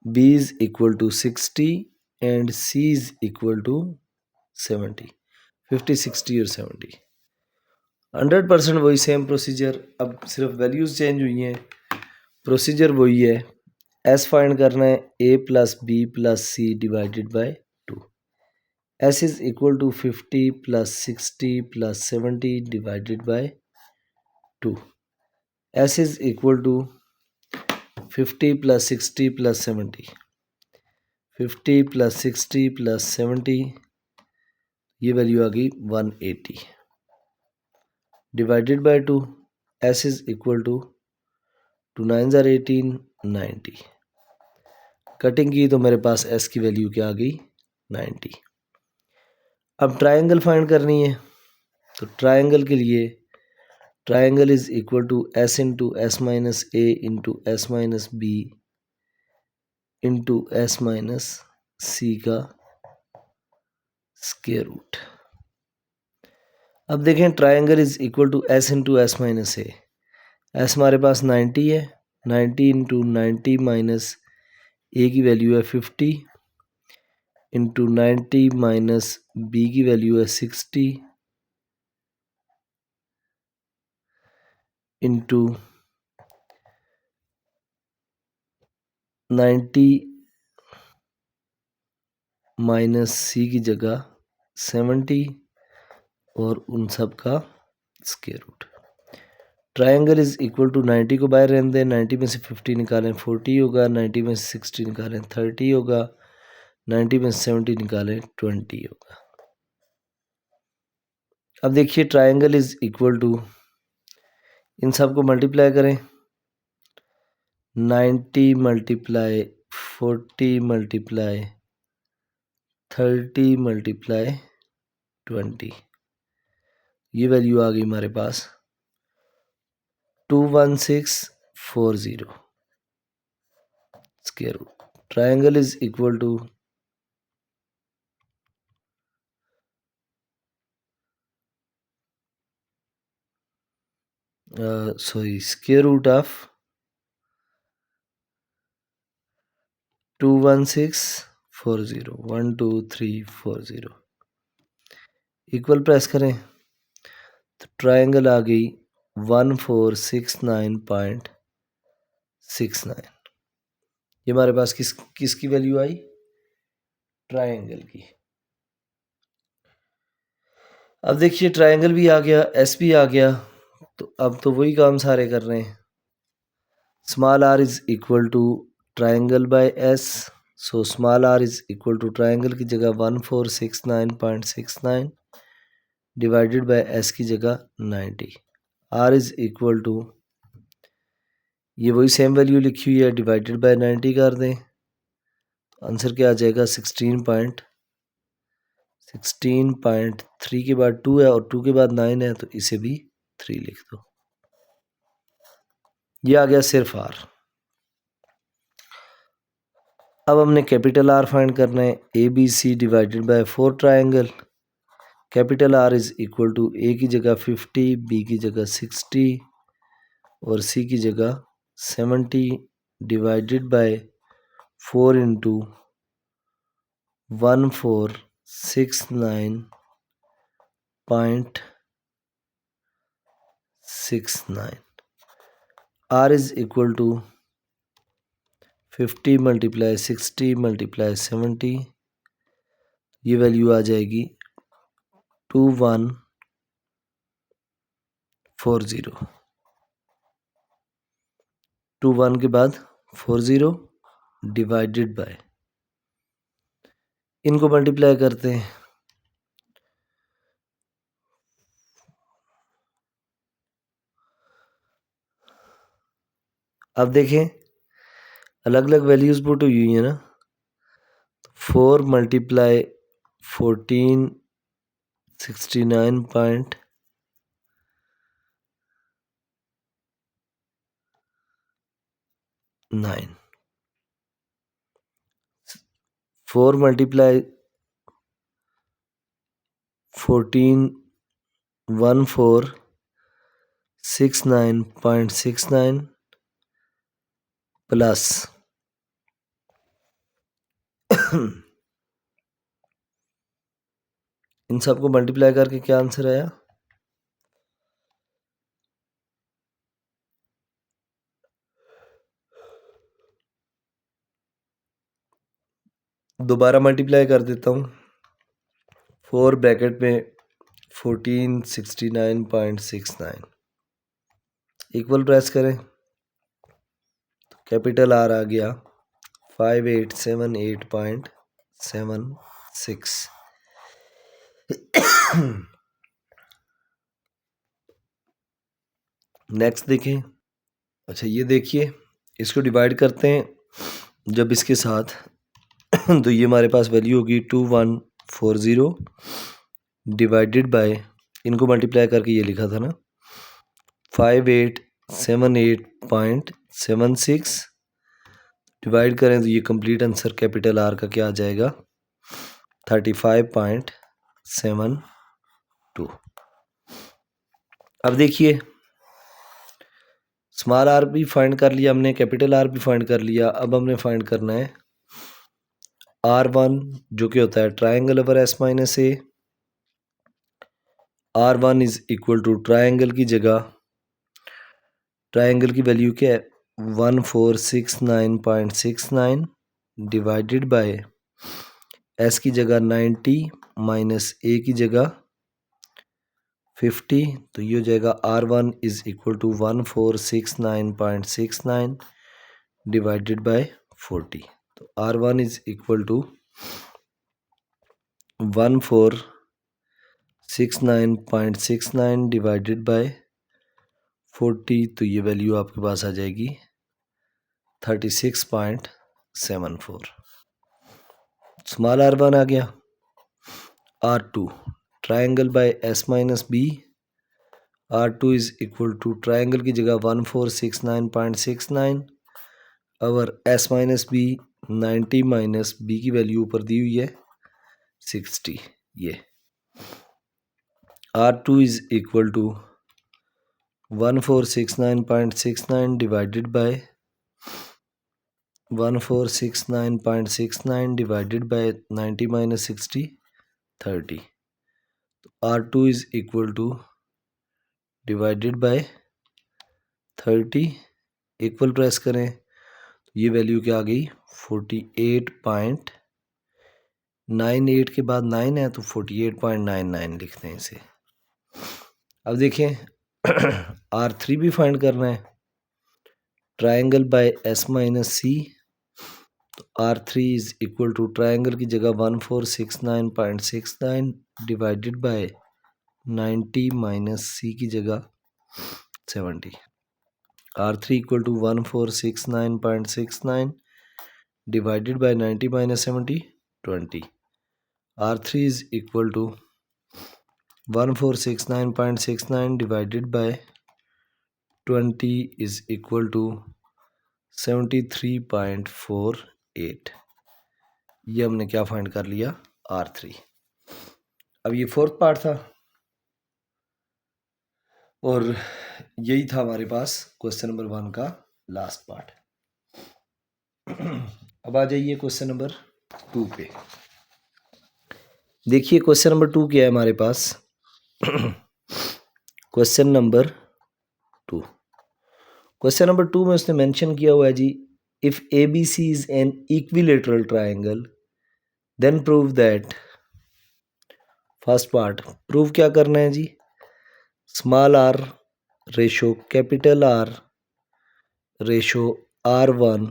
B is equal to 60 and C is equal to 70। 50 60 और 70 100% वही सेम प्रोसीजर, अब सिर्फ वैल्यूज चेंज हुई हैं, प्रोसीजर वही है। S फाइंड करना है A plus B plus C divided by 2। S is equal to 50 plus 60 plus 70 divided by 2। S is equal to 50 plus 60 plus 70, 50 plus 60 plus 70, ये वैल्यू आ गई 180 divided by 2। S is equal to 2 9 ज़ार 18, 90। Cutting की तो मेरे पास S की value क्या आ गई 90। अब ट्राइंगल फाइंड करनी है, तो ट्राइंगल के लिए triangle is equal to S into S minus A into S minus B into S minus C का स्क्वायर रूट। अब देखें triangle is equal to S into S minus A, S हमारे पास 90 है, 90 इंटू 90 माइनस ए की value है 50 into 90 minus B की value है 60 इंटू 90 माइनस सी की जगह 70 और उन सब का square root. Triangle is equal to 90 को बाहर रहने दें, 90 में से 50 निकालें 40 होगा, 90 में से 60 निकालें 30 होगा, 90 में से 70 निकालें 20 होगा। अब देखिए ट्रायंगल इज इक्वल टू, इन सब को मल्टीप्लाई करें, 90 मल्टीप्लाई 40 मल्टीप्लाई 30 मल्टीप्लाई 20, ये वैल्यू आ गई हमारे पास 21640 square root. Triangle is equal to square root of 21640 1 2 3 4 0 equal press करें तो ट्रायंगल आ गई 1469.69। ये हमारे पास किसकी वैल्यू आई? ट्रायंगल की। अब देखिए ट्रायंगल भी आ गया, एस भी आ गया, तो अब तो वही काम सारे कर रहे हैं। Small are is equal to triangle by S, so small are is equal to triangle की जगह 1469.69 डिवाइडेड बाय एस की जगह 90। आर इज इक्वल टू, ये वही सेम वैल्यू लिखी हुई है, डिवाइडेड बाय 90 कर दें, आंसर क्या आ जाएगा 16.3 के बाद 2 है और 2 के बाद 9 है, तो इसे भी 3 लिख दो। ये आ गया सिर्फ आर। अब हमने कैपिटल आर फाइंड करना है, a B C divided by 4 triangle. Capital R is equal to a की जगह 50, बी की जगह 60 और सी की जगह 70 divided by 4 into 1469.69। R is equal to 50 multiply 60 multiply 70, ये वैल्यू आ जाएगी 2140। 21 के बाद 40 डिवाइडेड बाय, इनको मल्टीप्लाई करते हैं, अब देखें अलग अलग वैल्यूज पुट हुई है ना, 4 मल्टीप्लाई 1469, 4 मल्टीप्लाई 1469.69 प्लस इन सबको मल्टीप्लाई करके क्या आंसर आया, दोबारा मल्टीप्लाई कर देता हूँ, 4 ब्रैकेट में 1469.69 इक्वल प्रेस करें तो कैपिटल आर आ गया 5878.76। नेक्स्ट देखें, अच्छा ये देखिए इसको डिवाइड करते हैं जब इसके साथ तो ये हमारे पास वैल्यू होगी 2140 डिवाइडेड बाय, इनको मल्टीप्लाई करके ये लिखा था ना 5878.76 डिवाइड करें तो ये कंप्लीट आंसर कैपिटल आर का क्या आ जाएगा 35.72। अब देखिए स्मॉल आर भी फाइंड कर लिया हमने, कैपिटल आर भी फाइंड कर लिया। अब हमने फाइंड करना है R1 जो कि होता है triangle over S minus A. R1 is equal to triangle की जगह, ट्राइंगल की वैल्यू क्या है 1469.69 डिवाइडेड बाय S की जगह 90 माइनस ए की जगह 50, तो ये हो जाएगा R1 is equal to 1469.69 divided by 40। तो R1 is equal to 1469.69 divided by 40, तो ये वैल्यू आपके पास आ जाएगी 36.74। स्मॉल R1 आ गया। R2 triangle by S minus B. R2 is equal to triangle की जगह 1469.69 और S minus B 90 minus B की वैल्यू ऊपर दी हुई है 60। ये R2 is equal to 1469.69 divided by 1469.69 divided by 90 minus 60 30। तो R2 is equal to divided by 30 equal press करें तो ये वैल्यू क्या आ गई 48.98 के बाद 9 है तो 48.99 लिखते हैं इसे। अब देखें R3 भी फाइंड करना है, triangle by S minus c. तो R3 is equal to triangle की जगह 1469.69 डिवाइडेड बाय 90 माइनस सी की जगह 70। R3 equal to 1469.69 divided by 90 minus 70 20। R3 is equal to 1469.69 divided by 20 is equal to 73.48। ये हमने क्या फाइंड कर लिया R3। अब ये फोर्थ पार्ट था और यही था हमारे पास क्वेश्चन नंबर 1 का लास्ट पार्ट। अब आ जाइए क्वेश्चन नंबर 2 पे। देखिए क्वेश्चन नंबर 2 क्या है हमारे पास। क्वेश्चन नंबर 2, क्वेश्चन नंबर 2 में उसने मेंशन किया हुआ है जी, if ABC is an equilateral triangle then prove that. First part prove क्या करना है जी, small r ratio capital R ratio R1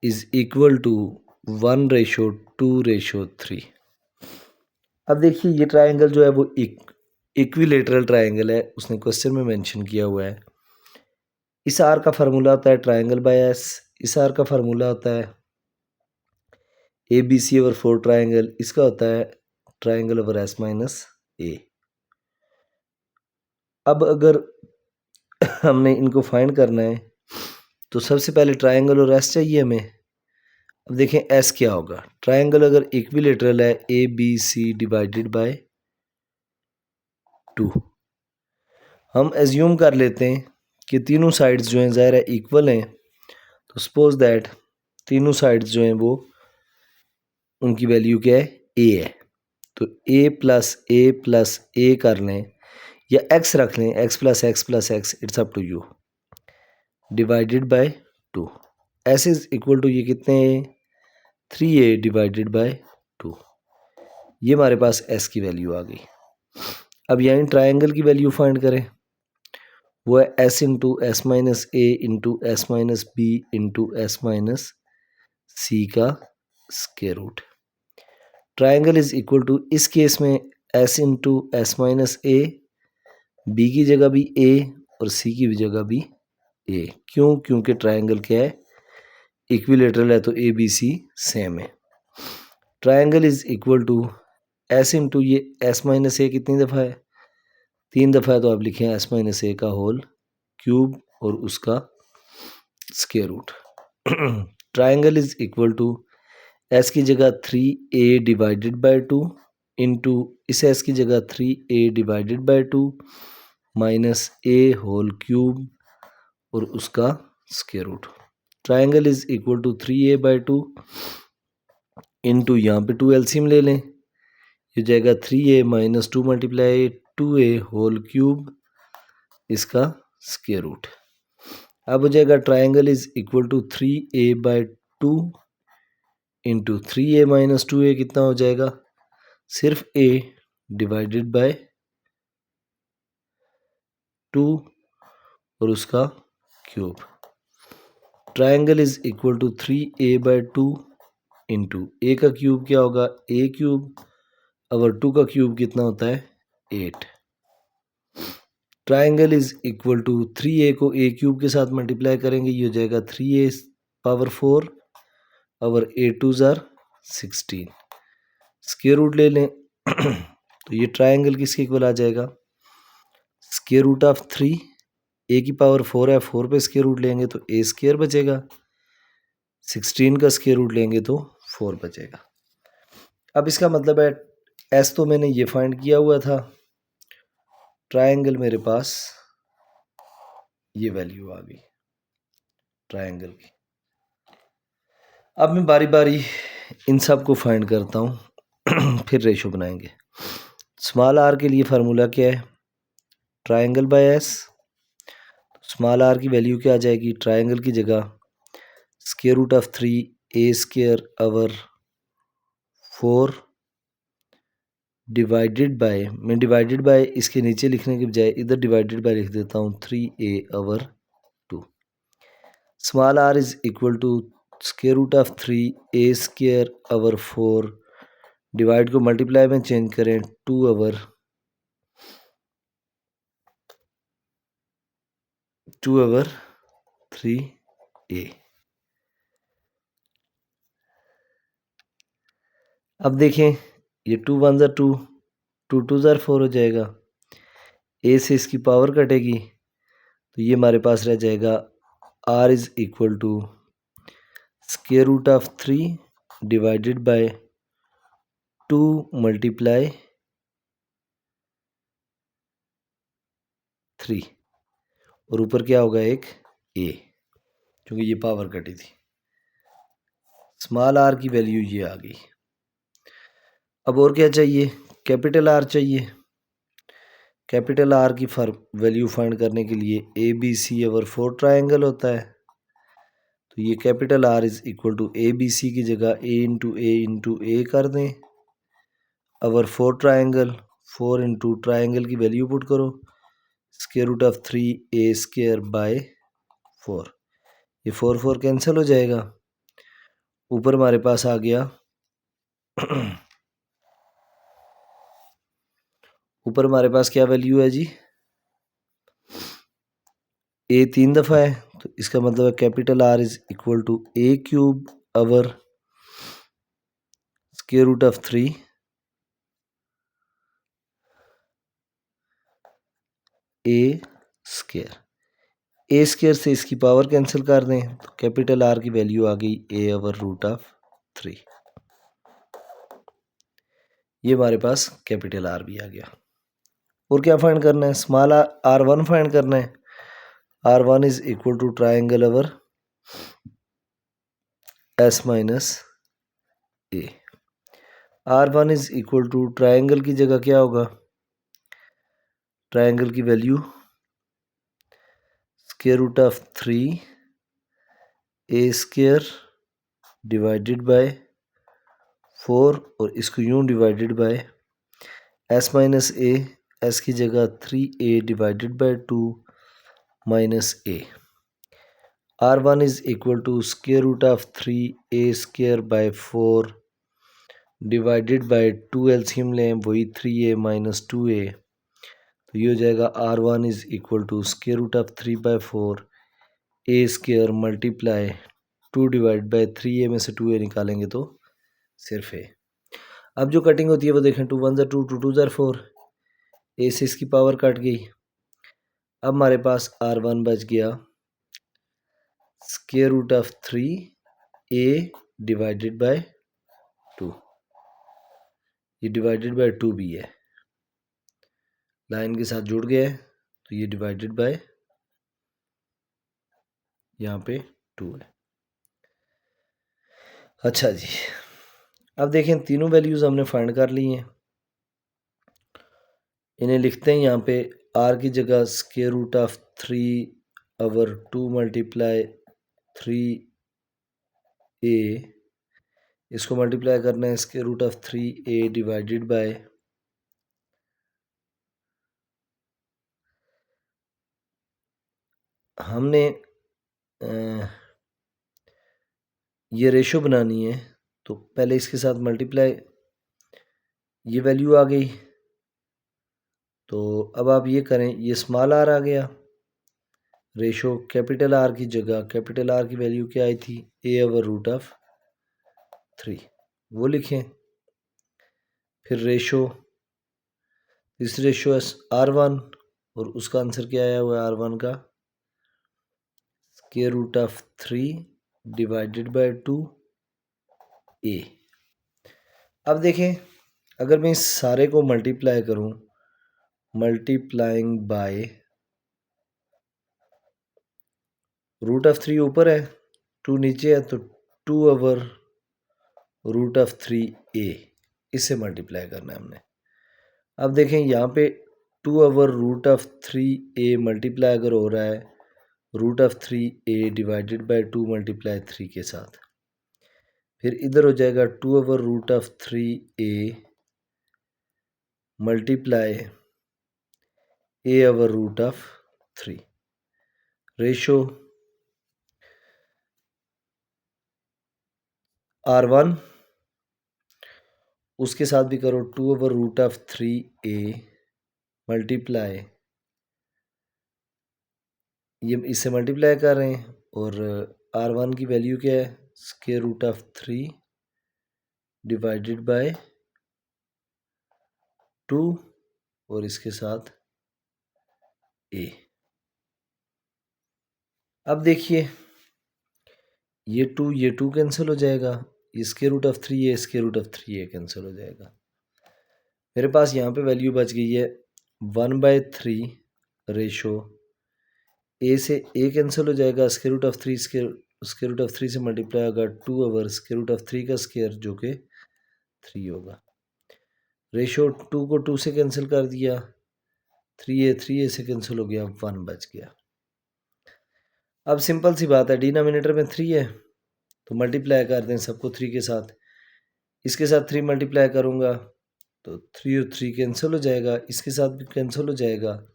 is equal to 1:2:3। अब देखिए ये ट्राइंगल जो है वो इक्विलेटरल ट्राइंगल है, उसने क्वेश्चन में मेंशन किया हुआ है। इस आर का फार्मूला होता है ट्राइंगल बाय एस, इस आर का फार्मूला होता है ABC ओवर 4 ट्राइंगल, इसका होता है ट्राइंगल ओवर S माइनस ए। अब अगर हमने इनको फाइंड करना है तो सबसे पहले ट्राइंगल और S चाहिए हमें। अब देखें S क्या होगा, ट्राइंगल अगर इक्विलेटरल है ABC डिवाइडेड बाय 2, हम एज्यूम कर लेते हैं कि तीनों साइड्स जो हैं ज़ाहिर है इक्वल हैं। तो सपोज दैट तीनों साइड्स जो हैं वो उनकी वैल्यू क्या है A है, तो A प्लस A कर लें या X रख लें, X plus X it's up to you, divided by 2। S is equal to ये कितने 3A डिवाइडेड बाय 2। ये हमारे पास S की वैल्यू आ गई। अब यहाँ ट्राइंगल की वैल्यू फाइंड करें, वो है S इंटू एस माइनस ए into S minus B into S minus सी का square root. Triangle is equal to, इस केस में S into S minus a, b की जगह भी A और C की जगह भी A। क्यों? क्योंकि ट्राइंगल क्या है इक्विलेटरल है, तो ABC सेम है। Triangle is equal to S into ये S माइनस ए कितनी दफ़ा है 3 दफ़ा है, तो आप लिखें S माइनस ए का होल क्यूब और उसका square root. Triangle is equal to S की जगह 3A डिवाइडेड बाय 2 इंटू इस S की जगह 3A divided by 2 minus A whole cube और उसका square root. Triangle is equal to 3a/2 into यहाँ पे 2 एलसीएम ले लें, ये जाएगा 3a minus 2 multiply 2a whole cube, इसका स्क्वायर रूट। अब हो जाएगा triangle is equal to 3a/2 into 3a minus 2a कितना हो जाएगा, सिर्फ a डिवाइडेड बाय 2 और उसका cube. Triangle is equal to 3a/2 into a का क्यूब क्या होगा, a क्यूब, और 2 का क्यूब कितना होता है 8। Triangle is equal to 3a को a क्यूब के साथ मल्टीप्लाई करेंगे, ये हो जाएगा 3a पावर 4 और 8 2 ज़ार 16, स्क्वायर रूट ले लें तो ये ट्राइंगल किसके इक्वल आ जाएगा, स्क्वायर रूट ऑफ 3, a की पावर 4 है, 4 पे स्क्वायर रूट लेंगे तो a स्क्वायर बचेगा, 16 का स्क्वायर रूट लेंगे तो 4 बचेगा। अब इसका मतलब है s तो मैंने ये फाइंड किया हुआ था, ट्राइंगल मेरे पास ये वैल्यू आ गई ट्राइंगल की। अब मैं बारी बारी इन सब को फाइंड करता हूँ फिर रेशो बनाएंगे। स्मॉल आर के लिए फार्मूला क्या है, triangle by S. Small R की वैल्यू क्या आ जाएगी, ट्राइंगल की जगह square root of 3a square over 4 divided by, मैं डिवाइडेड बाय इसके नीचे लिखने के बजाय इधर डिवाइडेड बाय लिख देता हूँ 3a over 2। Small are is equal to square root of 3a square over 4, divide को मल्टीप्लाई में चेंज करें 2 ओवर 3a। अब देखें ये 2 1 ज़ा 2, 2 2 ज़ा 4 हो जाएगा, a से इसकी पावर कटेगी तो ये हमारे पास रह जाएगा r is equal to square root of 3 divided by 2 multiply 3 और ऊपर क्या होगा एक a, क्योंकि ये पावर कटी थी। स्मॉल आर की वैल्यू ये आ गई। अब और क्या चाहिए, कैपिटल आर चाहिए। कैपिटल आर की वैल्यू फाइंड करने के लिए A B C over 4 triangle होता है, तो ये capital R is equal to A B C की जगह इंटू ए कर दें ओवर 4 ट्राइंगल, 4 इंटू ट्राइंगल की वैल्यू पुट करो, square root of 3a square by 4, ये 4 4 कैंसिल हो जाएगा, ऊपर हमारे पास आ गया ऊपर हमारे पास क्या वैल्यू है जी, ए 3 दफ़ा है तो इसका मतलब है capital R is equal to A cube over square root of 3 A square, A square से इसकी पावर कैंसिल कर दें तो कैपिटल आर की वैल्यू आ गई ए ओवर रूट ऑफ 3, ये हमारे पास कैपिटल आर भी आ गया। और क्या फाइंड करना है, स्मॉल आर वन फाइंड करना है, R one is equal to triangle over S minus A. R one is equal to triangle की जगह क्या होगा, ट्राइंगल की value square root of 3a square divided by 4 और इसको यूं divided by s minus A, S की जगह 3a divided by 2 minus a। R one is equal to square root of 3a square by 4 divided by 2 LCM लें वही 3a minus 2a, तो ये हो जाएगा R one is equal to square root of 3/4 A square multiply 2 divide by 3a में से 2a निकालेंगे तो सिर्फ a। अब जो कटिंग होती है वो देखें 2 1 ज़ा 2, 2 2 ज़ा 4, a से इसकी पावर कट गई। अब हमारे पास r1 बच गया square root of 3a divided by 2, ये डिवाइडेड बाय 2 भी है, लाइन के साथ जुड़ गया है तो ये डिवाइडेड बाय यहाँ पे 2 है। अच्छा जी, अब देखें तीनों वैल्यूज़ हमने फाइंड कर ली हैं। इन्हें लिखते हैं यहाँ पे r की जगह square root of 3/2 multiply 3a, इसको मल्टीप्लाई करना है square root of 3a divided by हमने ये रेशो बनानी है, तो पहले इसके साथ मल्टीप्लाई, ये वैल्यू आ गई। तो अब आप ये करें, ये स्मॉल आर आ गया, रेशो कैपिटल आर की जगह कैपिटल आर की वैल्यू क्या आई थी, a/√3, वो लिखें। फिर रेशो, दिस रेशो r1, और उसका आंसर क्या आया हुआ है r1 का square root of 3 divided by 2a। अब देखें, अगर मैं इस सारे को मल्टीप्लाई करूं, मल्टीप्लाइंग बाय √3 ऊपर है, 2 नीचे है, तो 2/√3a, इससे मल्टीप्लाई करना है हमने। अब देखें यहाँ पे 2/√3a मल्टीप्लाई अगर हो रहा है √3a डिवाइडेड बाय 2 मल्टीप्लाई 3 के साथ, फिर इधर हो जाएगा 2/√3a multiply a/√3, ratio r1, उसके साथ भी करो 2/√3a मल्टीप्लाई, ये इससे मल्टीप्लाई कर रहे हैं, और r1 की वैल्यू क्या है square root of 3 divided by 2, और इसके साथ a। अब देखिए, ये 2 कैंसिल हो जाएगा, ये square root of 3a square root of 3a cancel हो जाएगा। मेरे पास यहाँ पे वैल्यू बच गई है 1/3 रेशो a से a कैंसिल हो जाएगा, square root of 3 square root of 3 से मल्टीप्लाई होगा 2 स्क्वायर रूट ऑफ 3 का स्क्वायर जो कि 3 होगा। रेशो 2 को 2 से कैंसिल कर दिया, 3a से कैंसिल हो गया, 1 बच गया। अब सिंपल सी बात है, डिनोमिनेटर में 3 है तो मल्टीप्लाई कर दें सबको 3 के साथ, इसके साथ 3 मल्टीप्लाई करूँगा तो 3 और 3 कैंसिल हो जाएगा, इसके साथ भी कैंसिल हो जाएगा,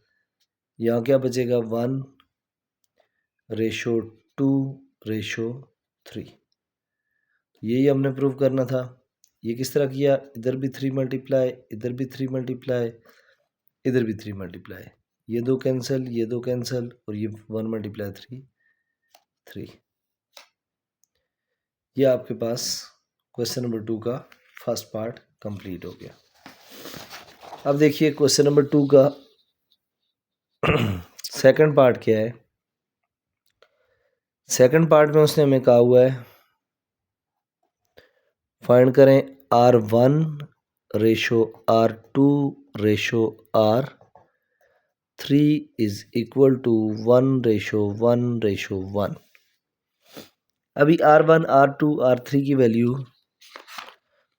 यहाँ क्या बचेगा 1/2/3। यही हमने प्रूव करना था। ये किस तरह किया, इधर भी 3 मल्टीप्लाई, इधर भी 3 मल्टीप्लाई, इधर भी 3 मल्टीप्लाई, ये 2 कैंसिल, ये 2 कैंसिल, और ये 1 मल्टीप्लाई 3। ये आपके पास क्वेश्चन नंबर 2 का फर्स्ट पार्ट कंप्लीट हो गया। अब देखिए क्वेश्चन नंबर 2 का सेकंड पार्ट क्या है। सेकंड पार्ट में उसने हमें कहा हुआ है फाइंड करें r1 ratio r2 ratio r3 is equal to 1/1/1। अभी r1 r2 r3 की वैल्यू,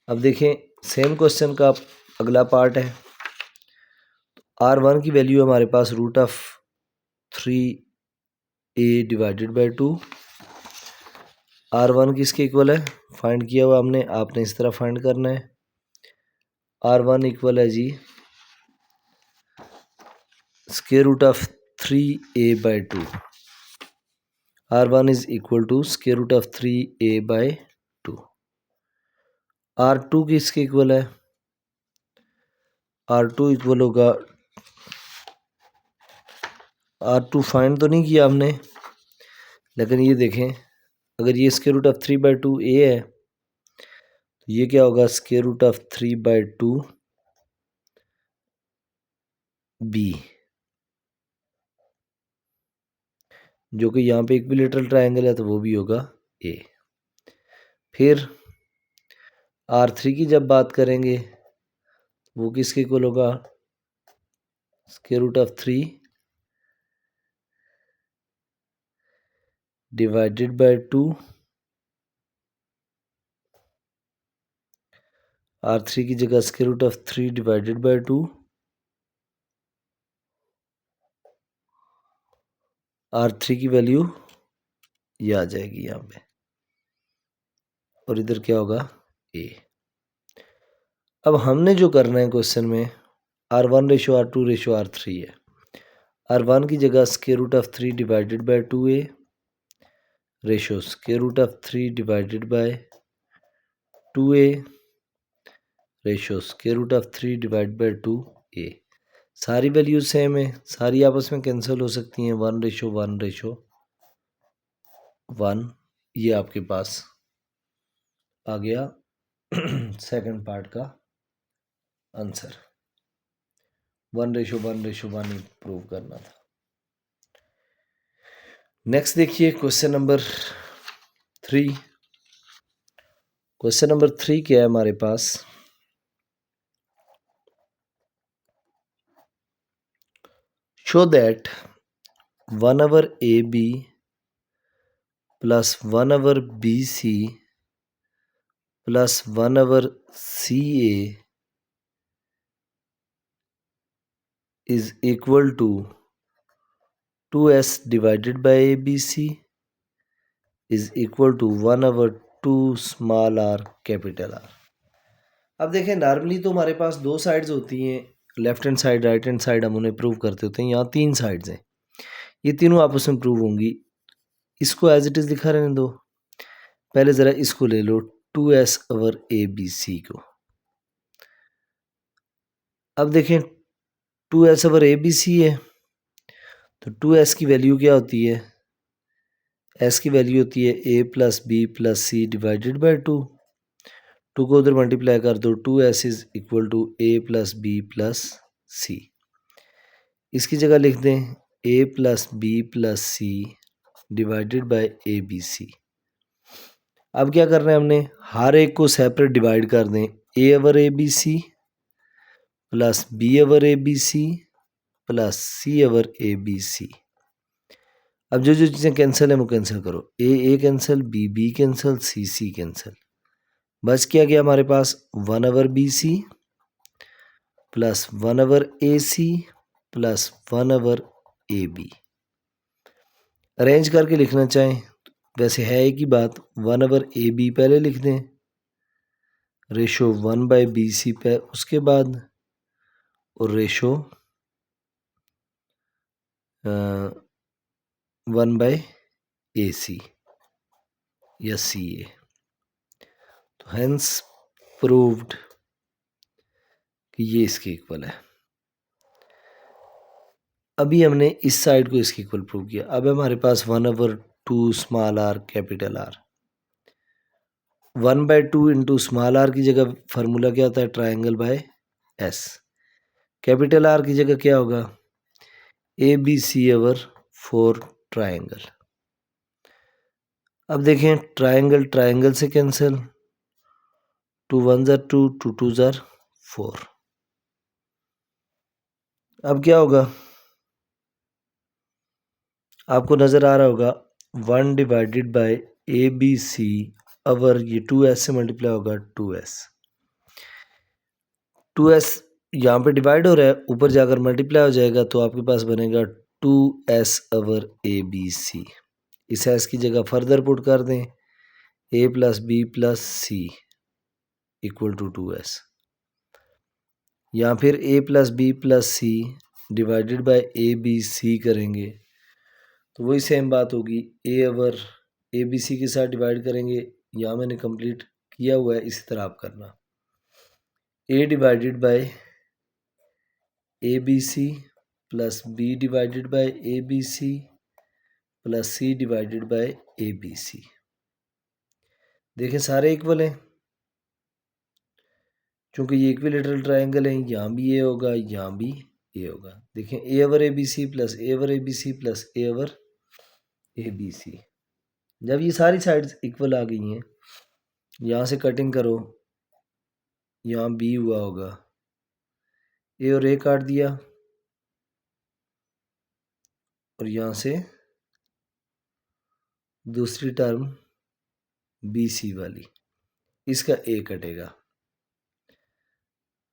अब देखें सेम क्वेश्चन का अगला पार्ट है। r1 की वैल्यू हमारे पास √3a डिवाइडेड बाय 2, r1 किसके इक्वल है फाइंड किया हुआ हमने, आपने इस तरह फाइंड करना है। r1 इक्वल है जी square root of 3a by 2, r1 is equal to square root of 3a by 2। r2 किसके इक्वल है, r2 इक्वल होगा, r2 फाइंड तो नहीं किया हमने, लेकिन ये देखें अगर ये स्क्वायर रूट ऑफ 3/2a है तो ये क्या होगा स्क्वायर रूट ऑफ 3/2b, जो कि यहाँ पे इक्विलेटरल ट्रायंगल है तो वो भी होगा a। फिर r3 की जब बात करेंगे वो किसके इक्वल होगा square root of 3 divided by 2, R3 की जगह square root of 3 divided by 2, R3 की वैल्यू ये आ जाएगी यहाँ पे, और इधर क्या होगा A। अब हमने जो करना है क्वेश्चन में R1 ratio R2 ratio R3 है। R1 की जगह square root of 3 divided by 2A ratio square root of 3 divided by 2A ratio square root of 3 divide by 2A। सारी वैल्यूज सेम है, सारी आपस में कैंसिल हो सकती हैं। 1 रेशो 1 रेशो 1, ये आपके पास आ गया सेकंड पार्ट का आंसर। 1 रेशो 1 रेशो 1 प्रूव करना था। नेक्स्ट देखिए क्वेश्चन नंबर 3। क्वेश्चन नंबर 3 क्या है हमारे पास, show that 1 over AB plus 1 over BC plus 1 over CA is equal to 2S divided by ABC is equal to 1 over 2 small r capital R। अब देखें normally तो हमारे पास दो साइड्स होती हैं, left hand side right hand side हम उन्हें prove करते होते हैं। यहाँ तीन साइड्स हैं, ये तीनों आपस में प्रूव होंगी। इसको एज इट इज़ लिखा रहने दो। पहले ज़रा इसको ले लो 2S ओवर ABC को। अब देखें 2S ओवर ABC है, तो 2S की वैल्यू क्या होती है, S की वैल्यू होती है A plus B plus C divided by 2। 2 को उधर मल्टीप्लाई कर दो, 2S is equal to A plus B plus C। इसकी जगह लिख दें A plus B plus C divided by ABC। अब क्या करना है हमने, हर एक को सेपरेट डिवाइड कर दें। A over ABC plus B over ABC plus C over ABC। अब जो जो चीज़ें कैंसिल है वो कैंसिल करो, A cancel, B cancel, C cancel. बस क्या गया हमारे पास 1 over BC plus 1 over AC plus 1 over AB। Arrange करके लिखना चाहें वैसे है एक ही बात, 1 ओवर AB पहले लिख दें, रेशो 1 बाई BC पे उसके बाद, और रेशो 1 बाई AC या CA। तो हेंस प्रूव्ड कि ये इसके इक्वल है। अभी हमने इस साइड को इसके इक्वल प्रूव किया। अब हमारे पास 1 over 2 small r capital R। 1 by 2 into small r की जगह फार्मूला क्या होता है, triangle by S। Capital R की जगह क्या होगा, ABC ओवर 4 ट्राइंगल। अब देखें ट्राइंगल ट्राइंगल से कैंसिल, 2 1 ज़ार 2, 2 2 ज़ार 4। अब क्या होगा, आपको नज़र आ रहा होगा 1 डिवाइडेड बाय ABC ओवर ये 2S से मल्टीप्लाई होगा 2S। 2S यहाँ पे डिवाइड हो रहा है, ऊपर जाकर मल्टीप्लाई हो जाएगा, तो आपके पास बनेगा 2S ओवर ABC। इस S की जगह फर्दर पुट कर दें, A plus B plus C equal to 2S। यहाँ फिर A plus B plus C divided by ABC करेंगे तो वही सेम बात होगी, A ओवर ABC के साथ डिवाइड करेंगे। यहाँ मैंने कंप्लीट किया हुआ है, इसी तरह आप करना। A divided by ABC plus B divided by ABC plus C divided by ABC। देखें सारे इक्वल हैं, क्योंकि ये इक्विलेटरल ट्रायंगल है, यहाँ भी ये होगा, यहाँ भी ये होगा। देखें A over ABC plus A over ABC plus A over ABC। जब ये सारी साइड्स इक्वल आ गई हैं, यहाँ से कटिंग करो, यहाँ B हुआ होगा, A और A काट दिया, और यहाँ से दूसरी टर्म BC वाली, इसका A कटेगा,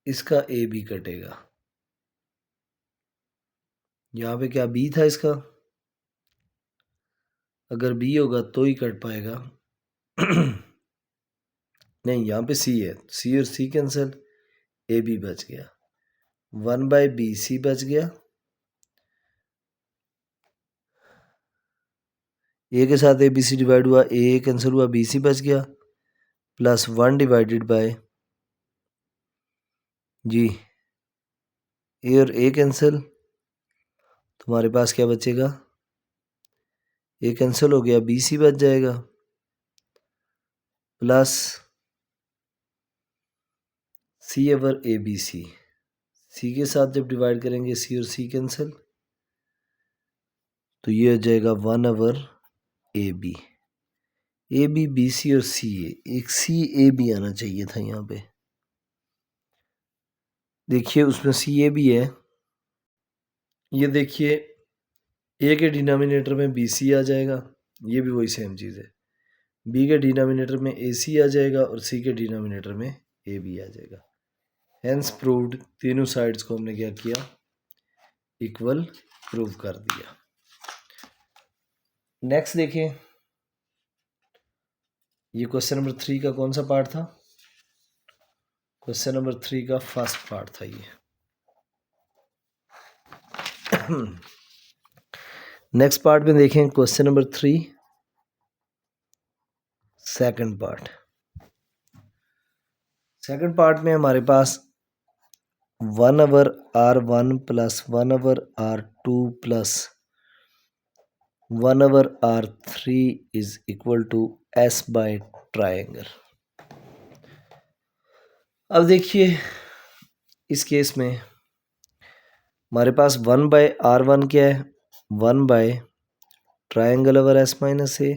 इसका AB कटेगा। यहाँ पे क्या B था इसका? अगर B होगा तो ही कट पाएगा। नहीं, यहाँ पे C है, C और C कैंसिल, AB बच गया, 1/BC बच गया। A के साथ ABC डिवाइड हुआ, A कैंसिल हुआ, BC बच गया, प्लस 1 डिवाइडेड बाय जी A और A कैंसिल, तुम्हारे पास क्या बचेगा? A कैंसिल हो गया, BC बच जाएगा, plus C over ABC। C के साथ जब डिवाइड करेंगे C और C कैंसिल, तो ये हो जाएगा 1 ओवर AB। AB BC और CA, एक CAB आना चाहिए था यहाँ पे। देखिए उसमें CAB है, ये देखिए A के डिनोमिनेटर में BC आ जाएगा, ये भी वही सेम चीज़ है। B के डिनोमिनेटर में AC आ जाएगा और C के डिनोमिनेटर में AB आ जाएगा। हेंस प्रूव्ड, तीनों साइड्स को हमने क्या किया? इक्वल प्रूव कर दिया। नेक्स्ट देखिए, ये क्वेश्चन नंबर 3 का कौन सा पार्ट था? क्वेश्चन नंबर 3 का फर्स्ट पार्ट था ये। नेक्स्ट पार्ट में देखें question number 3 second part. Second part में हमारे पास 1 over R1 plus 1 over R2 plus 1 over R3 is equal to S by triangle. अब देखिए इस केस में हमारे पास 1 बाय R1 क्या है? 1 by triangle over S minus A,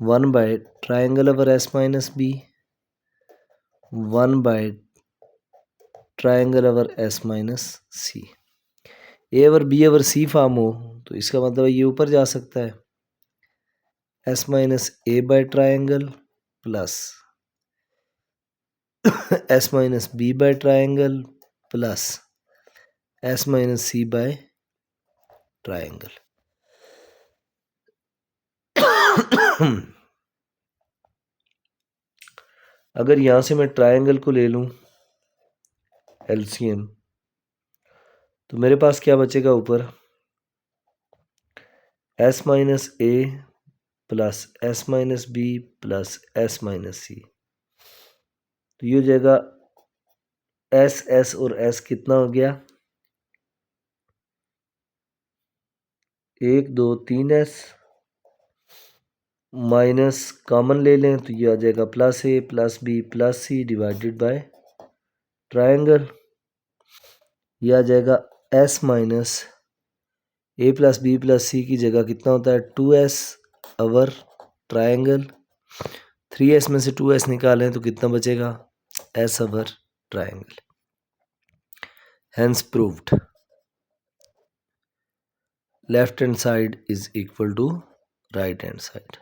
1 by triangle over S minus B, 1 by triangle over S minus C। A over B over C form हो तो इसका मतलब ये ऊपर जा सकता है, S minus A by triangle plus S minus B by triangle plus S minus C by triangle. अगर यहां से मैं ट्राइंगल को ले लूं LCM, तो मेरे पास क्या बचेगा ऊपर? S minus A plus S minus B plus S minus C। तो ये हो जाएगा S और S कितना हो गया? 1 2 3 S माइनस कॉमन ले लें तो ये आ जाएगा plus A plus B plus C divided bye triangle. ये आ जाएगा S minus A plus B plus C की जगह कितना होता है? 2S over triangle. 3S में से 2S निकालें तो कितना बचेगा? S over triangle. Hence proved left hand side is equal to right hand side.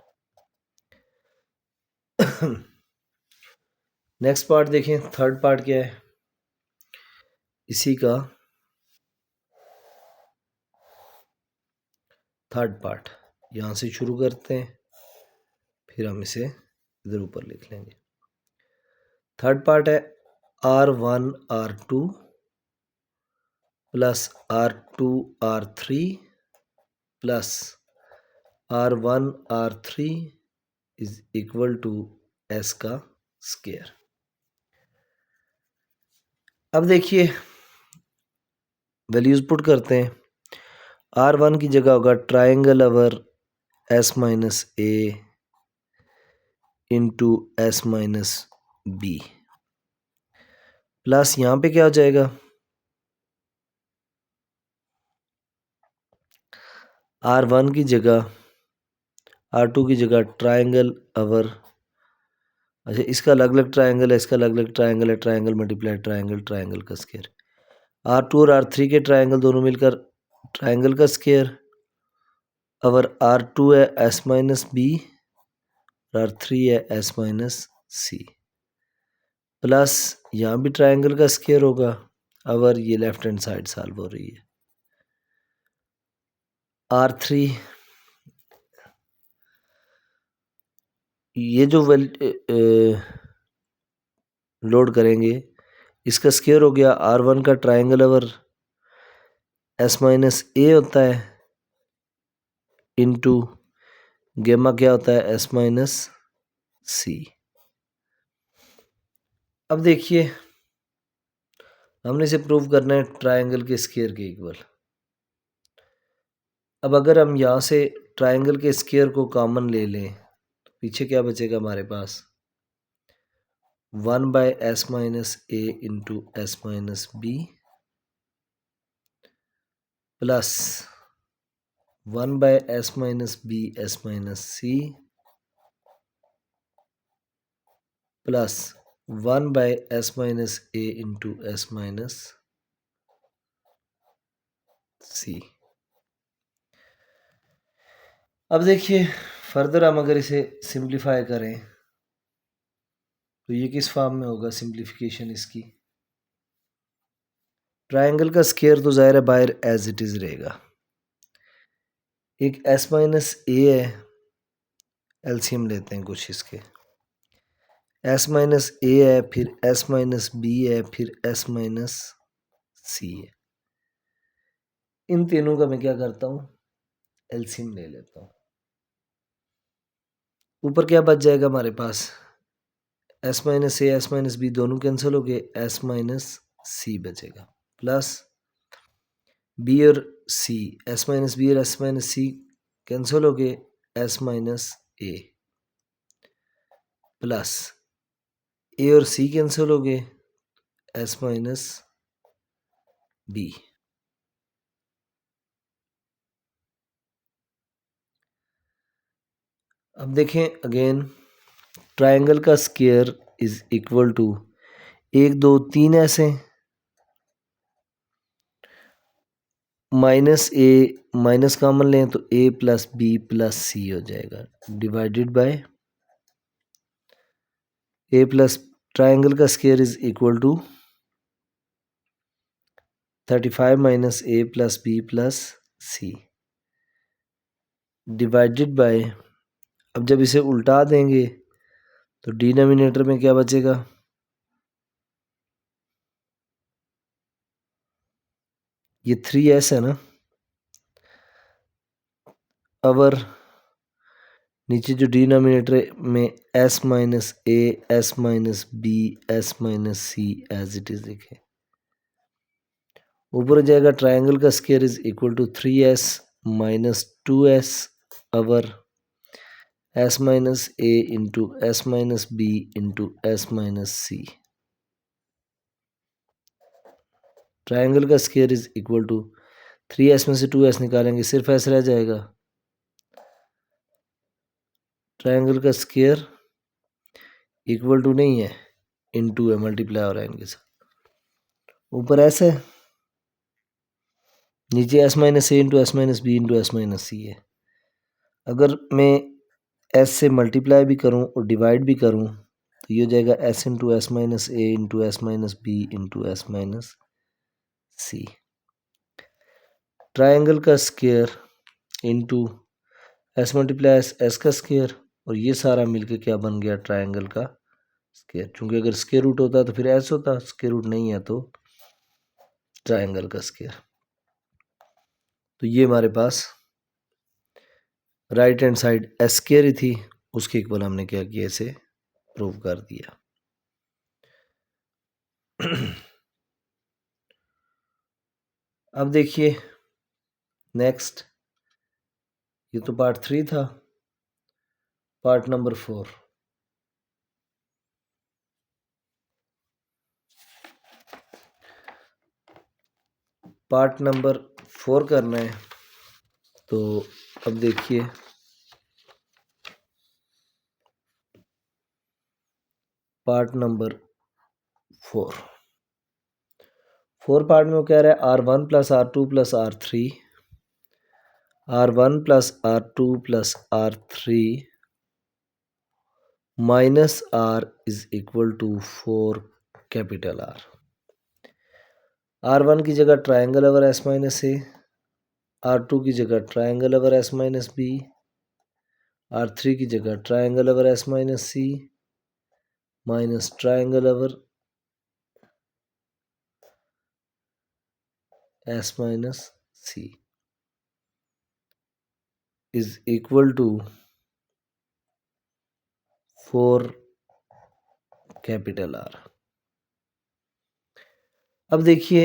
Next part देखें, थर्ड पार्ट क्या है इसी का? थर्ड पार्ट यहां से शुरू करते हैं, फिर हम इसे इधर ऊपर लिख लेंगे। थर्ड पार्ट है R1 R2 plus R2 R3 plus R1 R3 is equal to S का स्क्वायर। अब देखिए वैल्यूज पुट करते हैं। R1 की जगह होगा triangle over S minus A into S minus B, plus यहाँ पे क्या हो जाएगा? R1 की जगह R2 की जगह ट्राइंगल ओवर, अच्छा इसका अलग अलग ट्राइंगल है, इसका अलग अलग ट्राइंगल है, ट्राइंगल मल्टीप्लाई ट्राइंगल, ट्राइंगल का स्क्वायर। R2 और R3 के ट्राइंगल दोनों मिलकर ट्राइंगल का स्क्वायर और R2 है S माइनस बी, R3 है S माइनस सी, प्लस यहाँ भी ट्राइंगल का स्क्वायर होगा। और ये लेफ्ट हैंड साइड सॉल्व हो रही है। R3 ये जो लोड करेंगे इसका स्क्वायर हो गया R1 का ट्राइंगल और S माइनस ए होता है इनटू गेमा क्या होता है S माइनस सी। अब देखिए हमने इसे प्रूव करना है ट्राइंगल के स्क्वायर के इक्वल। अब अगर हम यहाँ से ट्राइंगल के स्क्वायर को कॉमन ले लें तो पीछे क्या बचेगा हमारे पास 1 by S minus A into S minus B plus 1 by S minus b S minus c plus 1 by S minus A into S minus सी। अब देखिए फर्दर हम अगर इसे सिंप्लीफाई करें तो ये किस फॉर्म में होगा सिंप्लीफिकेशन इसकी। ट्राइंगल का स्क्वायर तो ज़ाहिर है बाहर एज इट इज़ रहेगा। एक S माइनस ए है, एलसीएम लेते हैं कुछ इसके। S माइनस ए है, फिर S माइनस बी है, फिर S माइनस सी है। इन तीनों का मैं क्या करता हूँ एलसीएम ले लेता हूँ। ऊपर क्या बच जाएगा हमारे पास S माइनस ए S माइनस बी दोनों कैंसिल हो गए, S माइनस सी बचेगा प्लस बी और सी S माइनस बी और S माइनस सी कैंसिल हो गए, S माइनस ए प्लस ए और सी कैंसिल हो गए, S माइनस बी। अब देखें अगेन ट्राइंगल का स्क्वायर इज इक्वल टू 1 2 3 ऐसे माइनस ए माइनस कॉमन लें तो ए प्लस बी प्लस सी हो जाएगा divided by a plus triangle का square is equal to 35 minus A plus B plus C divided by, अब जब इसे उल्टा देंगे तो डिनोमिनेटर में क्या बचेगा ये 3s है ना, और नीचे जो डिनोमिनेटर में s minus A S minus b S minus c as it is लिखे। ऊपर हो जाएगा ट्राइंगल का square is equal to 3s minus 2s और S माइनस ए into S minus B into S minus सी। ट्राइंगल का square is equal to 3s में से 2s निकालेंगे सिर्फ s रह जाएगा। ट्राइंगल का स्क्वायर इक्वल टू नहीं है इनटू है, मल्टीप्लाई हो रहा है इनके साथ। ऊपर s है, नीचे S माइनस ए into S minus B into S minus c है। अगर मैं S से मल्टीप्लाई भी करूं और डिवाइड भी करूं तो ये हो जाएगा S इंटू S माइनस ए into S minus B into S minus सी। ट्राइंगल का square into S multiply S का स्क्वायर और ये सारा मिलके क्या बन गया ट्राइंगल का स्क्वायर। चूंकि अगर स्क्वायर रूट होता तो फिर S होता, स्क्वायर रूट नहीं है तो ट्राइंगल का स्क्वायर। तो ये हमारे पास right hand side S square ही थी, उसके इक्वल हमने क्या किया इसे प्रूव कर दिया। अब देखिए नेक्स्ट, ये तो पार्ट 3 था, पार्ट नंबर 4। पार्ट नंबर 4 करना है तो अब देखिए पार्ट नंबर 4 पार्ट में वो कह रहा है R1 plus R2 plus R3 R1 plus R2 plus R3 minus R is equal to 4 capital R। R1 की जगह triangle over S minus A, R2 की जगह triangle over S minus B, R3 की जगह triangle over S minus C minus triangle over S minus C is equal to 4 capital R। अब देखिए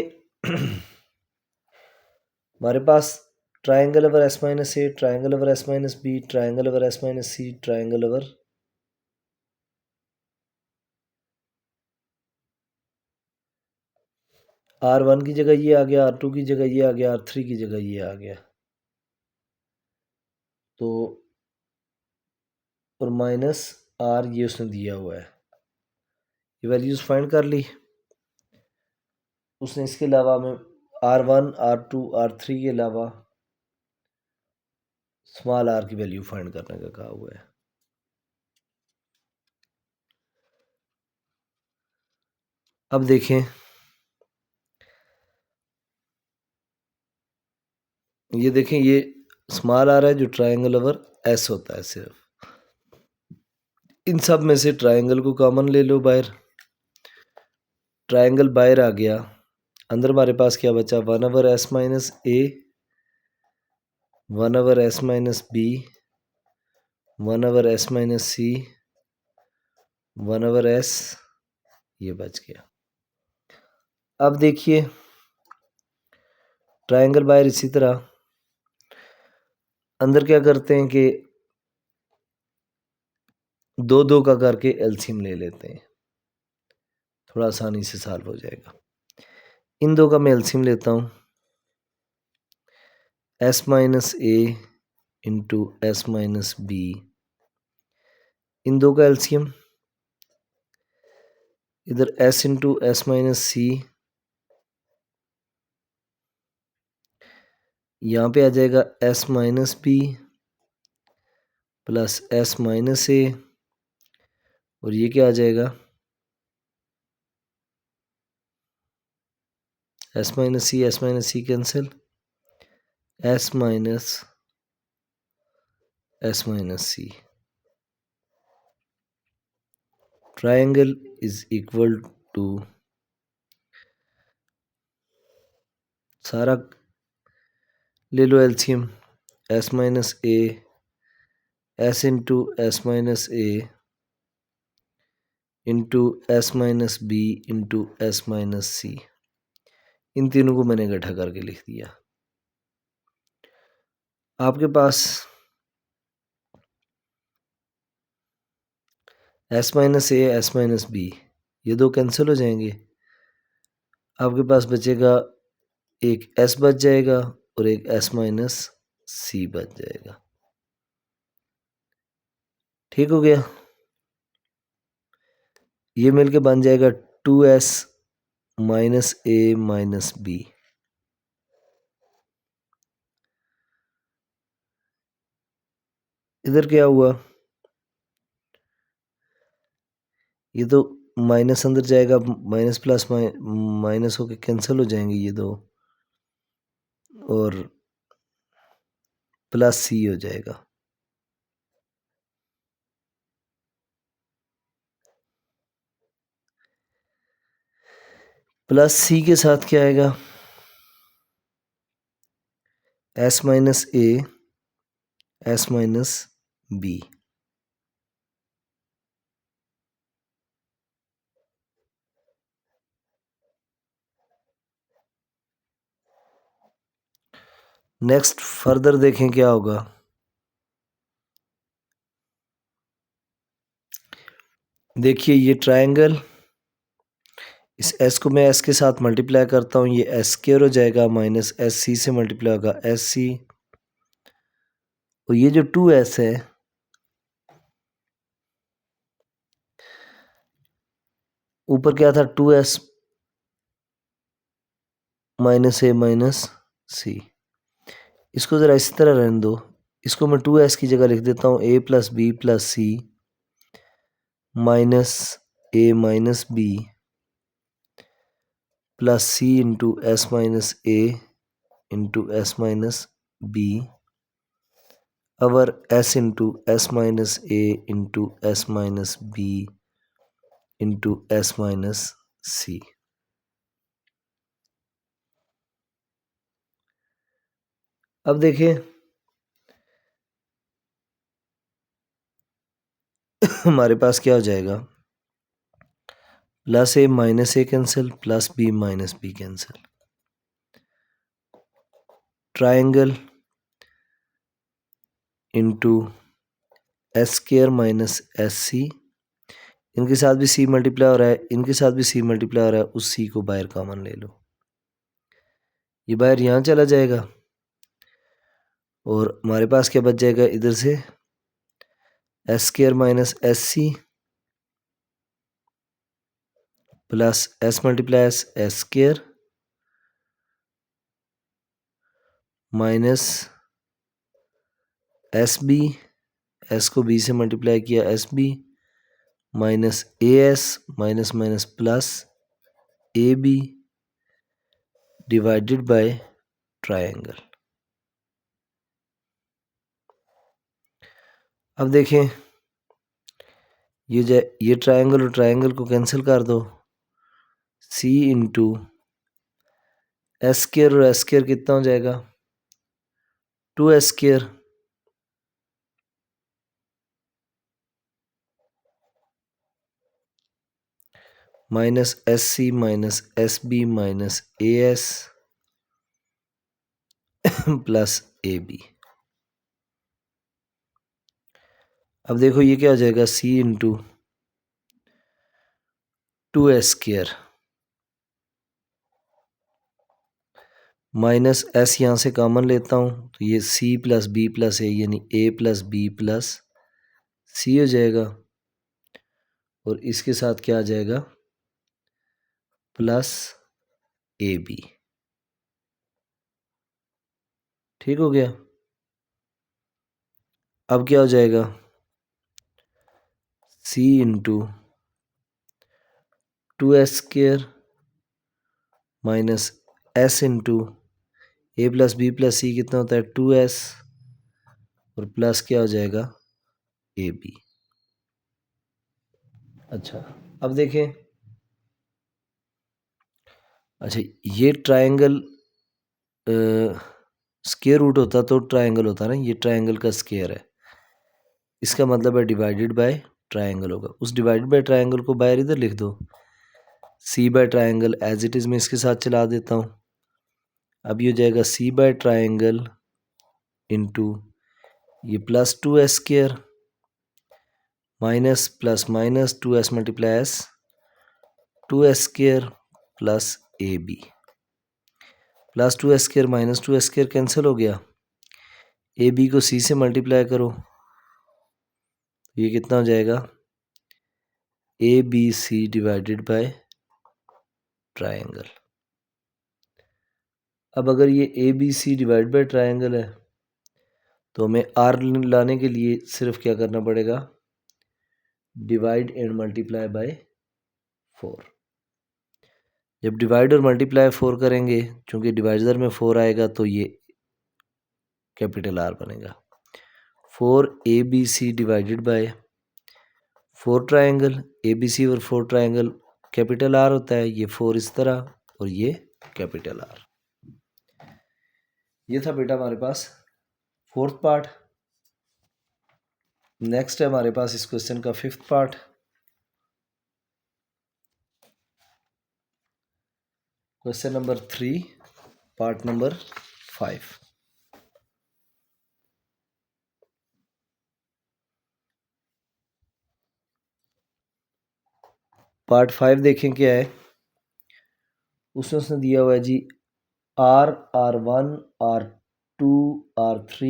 हमारे पास triangle over S minus A, triangle over S minus B, triangle over S minus C, triangle over R1 की जगह ये आ गया, R2 की जगह ये आ गया, R3 की जगह ये आ गया, तो और माइनस R ये उसने दिया हुआ है, ये वैल्यूज फाइंड कर ली उसने। इसके अलावा हमें R1, R2, R3 के अलावा स्मॉल r की वैल्यू फाइंड करने का कहा हुआ है। अब देखें ये देखें, ये स्मॉल r है जो ट्राइंगल ओवर S होता है सिर्फ। इन सब में से ट्राइंगल को कॉमन ले लो बाहर, ट्राइंगल बाहर आ गया, अंदर हमारे पास क्या बचा, 1 over S minus A, 1 over S minus B, 1 over S minus C, 1 over S, ये बच गया। अब देखिए ट्राइंगल बाहर इसी तरह अंदर क्या करते हैं कि दो दो का करके एलसीएम ले लेते हैं, थोड़ा आसानी से सॉल्व हो जाएगा। इन दो का मैं एलसीएम लेता हूँ, S माइनस ए इंटू S माइनस बी, इन दो का एलसीएम, इधर S into S minus C, यहाँ पे आ जाएगा S minus B plus S minus A, और ये क्या आ जाएगा, S minus C cancel, S minus C. Triangle is equal to, सारा ले लो एलसीएम, S माइनस ए, S इंटू S माइनस ए into S minus B into S minus C, इन तीनों को मैंने इकट्ठा करके लिख दिया। आपके पास S माइनस ए, S माइनस बी, ये दो कैंसिल हो जाएंगे, आपके पास बचेगा एक S बच जाएगा और एक S माइनस सी बच जाएगा। ठीक हो गया, ये मिलके बन जाएगा 2S माइनस ए माइनस बी। इधर क्या हुआ, ये तो माइनस अंदर जाएगा, माइनस प्लस माइनस होके कैंसिल हो जाएंगे ये दो, और प्लस सी हो जाएगा। प्लस सी के साथ क्या आएगा, S माइनस ए, S minus B. Next further देखें क्या होगा, देखिए ये ट्रायंगल, इस S को मैं S के साथ मल्टीप्लाई करता हूँ, ये S स्क्वायर हो जाएगा, माइनस एस सी से मल्टीप्लाई होगा एस सी, और ये जो 2S है ऊपर क्या था, 2S माइनस ए माइनस सी, इसको ज़रा इसी तरह रहने दो। इसको मैं 2s की जगह लिख देता हूँ a plus B plus C minus a minus B plus C into S minus A into S minus B over S into S minus A into S minus B into S minus सी। अब देखिए हमारे पास क्या हो जाएगा, plus A minus A cancel, plus B minus B cancel. Triangle into S square minus S C, इनके साथ भी सी मल्टीप्लाई हो रहा है, इनके साथ भी सी मल्टीप्लाई हो रहा है, उस सी को बाहर कॉमन ले लो, ये बाहर यहाँ चला जाएगा और हमारे पास क्या बच जाएगा इधर से, S square minus S C plus S multiply S square minus S B, S को बी से मल्टीप्लाई किया S B minus A S minus minus plus A B divided by triangle. अब देखें ये ट्रायंगल और ट्रायंगल को cancel कर दो, सी इंटू एस स्क्र और एस स्क्र कितना हो जाएगा 2s square minus S C minus S B minus A S plus A B. अब देखो ये क्या हो जाएगा, C into 2s square minus S यहाँ से कॉमन लेता हूँ तो ये C plus B plus A यानी ए प्लस बी प्लस सी हो जाएगा और इसके साथ क्या आ जाएगा प्लस ए बी। ठीक हो गया। अब क्या हो जाएगा, C into 2s square minus S into A plus B plus C कितना होता है 2s और प्लस क्या हो जाएगा ए बी। अच्छा अब देखें, अच्छा ये ट्रायंगल स्क्वायर रूट होता तो ट्रायंगल होता ना, ये ट्रायंगल का स्क्वायर है, इसका मतलब है डिवाइडेड बाय ट्रायंगल होगा। उस डिवाइडेड बाय ट्रायंगल को बाहर इधर लिख दो, C by triangle as it is मैं इसके साथ चला देता हूँ। अब ये हो जाएगा सी बाय ट्रायंगल इंटू ये plus 2s square minus plus minus 2s multiply S 2s square plus A B plus 2s square minus 2s square cancel हो गया, ए बी को सी से मल्टीप्लाई करो, ये कितना हो जाएगा A B C divided by triangle. अब अगर ये A B C divide by triangle है तो हमें आर लाने के लिए सिर्फ क्या करना पड़ेगा, डिवाइड एंड मल्टीप्लाई बाय 4। जब डिवाइड और मल्टीप्लाई 4 करेंगे, चूंकि डिवाइजर में 4 आएगा तो ये कैपिटल आर बनेगा, 4ABC divided by 4 triangle, ABC और 4 ट्रायंगल कैपिटल आर होता है, ये 4 इस तरह और ये कैपिटल आर। ये था बेटा हमारे पास फोर्थ पार्ट। नेक्स्ट है हमारे पास इस क्वेश्चन का fifth part. Question number 3 part number 5। Part 5 देखें क्या है, उसमें उसने दिया हुआ है जी R1 R2 R3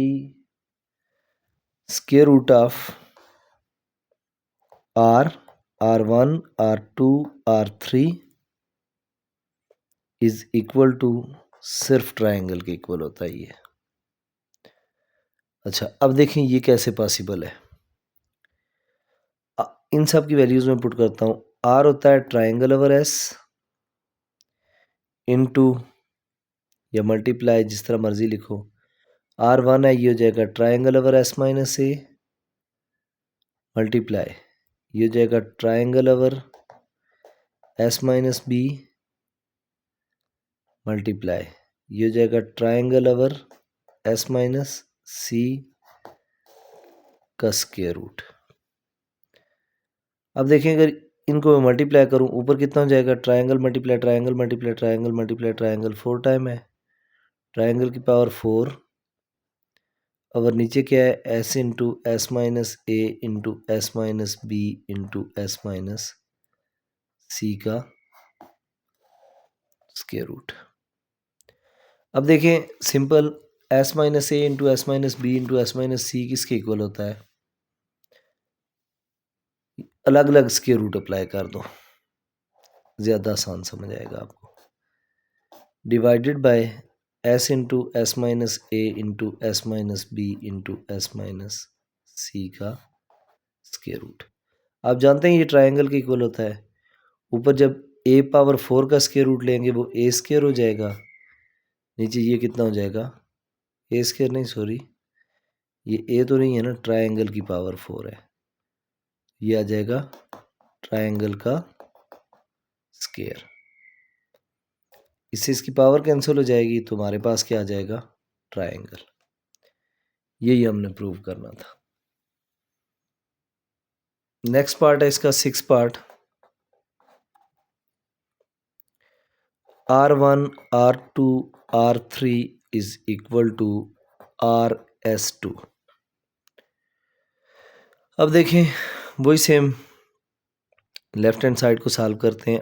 square root of R1 R2 R3 is equal to, सिर्फ ट्रायंगल के इक्वल होता है ये, अच्छा, अब देखें ये कैसे पॉसिबल है। इन सब की वैल्यूज़ में पुट करता हूँ। आर होता है ट्राइंगल ओवर एस इनटू या मल्टीप्लाई, जिस तरह मर्जी लिखो। आर वन है, ये हो जाएगा triangle over S minus A multiply, ये हो जाएगा triangle over S minus B multiply, ये हो जाएगा ट्राइंगल ओवर एस माइनस सी का स्क्वायर रूट। अब देखें अगर इनको मैं मल्टीप्लाई करूं, ऊपर कितना हो जाएगा, triangle multiply triangle multiply triangle multiply triangle 4 time है, ट्राइंगल की पावर 4, और नीचे क्या है, एस इंटू एस माइनस ए into S minus B into S minus सी का स्क्वायर रूट। अब देखें सिंपल, एस माइनस ए into S minus B into S minus C किसके इक्वल होता है, अलग अलग स्क्वायर रूट अप्लाई कर दो, ज़्यादा आसान समझ आएगा आपको। Divided by S into S minus A into S minus B into S minus सी का स्क्वायर रूट। आप जानते हैं ये ट्राइंगल के इक्वल होता है। ऊपर जब ए पावर 4 का स्क्वायर रूट लेंगे वो ए स्क्वायर हो जाएगा, नीचे ये कितना हो जाएगा, ए स्क्वायर नहीं सॉरी, ये ए तो नहीं है ना, ट्राइंगल की पावर 4 है, ये आ जाएगा ट्राइंगल का स्क्वायर। इससे इसकी पावर कैंसिल हो जाएगी, तो हमारे पास क्या आ जाएगा, ट्राइंगल। यही हमने प्रूव करना था। नेक्स्ट पार्ट है इसका 6 part. R1 R2 R3 is equal to RS2। अब देखें वही सेम लेफ्ट हैंड साइड को सॉल्व करते हैं।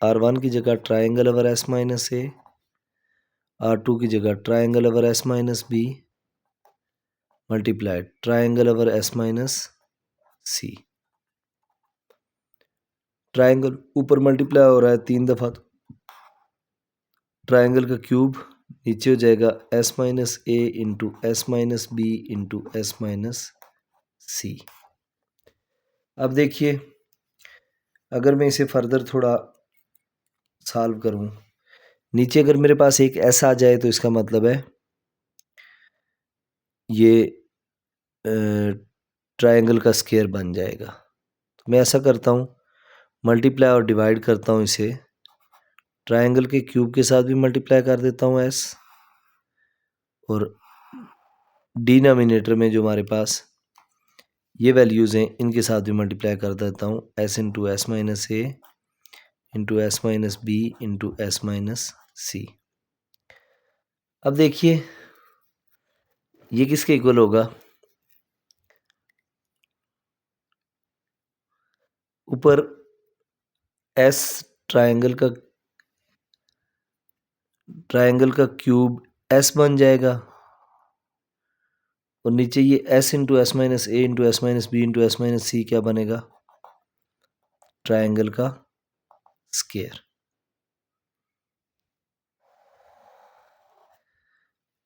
R1 की जगह triangle over S minus A, R2 की जगह triangle over S minus B multiply triangle over S minus सी। ट्राइंगल ऊपर मल्टीप्लाई हो रहा है 3 दफ़ा, ट्राइंगल का क्यूब नीचे हो जाएगा S माइनस ए into S minus B into S minus सी। अब देखिए अगर मैं इसे फर्दर थोड़ा सॉल्व करूं, नीचे अगर मेरे पास एक S आ जाए तो इसका मतलब है ये ट्राइंगल का स्क्वायर बन जाएगा। तो मैं ऐसा करता हूँ, मल्टीप्लाई और डिवाइड करता हूँ इसे, ट्राइंगल के क्यूब के साथ भी मल्टीप्लाई कर देता हूँ S, और डिनोमिनेटर में जो हमारे पास ये वैल्यूज़ हैं इनके साथ भी मल्टीप्लाई कर देता हूँ, S इंटू एस माइनस ए into S minus B into S minus सी। अब देखिए ये किसके इक्वल होगा, ऊपर S ट्राइंगल का क्यूब S बन जाएगा, और नीचे ये S इंटू एस माइनस ए into S minus B into S minus C क्या बनेगा, ट्राइंगल का स्क्वायर।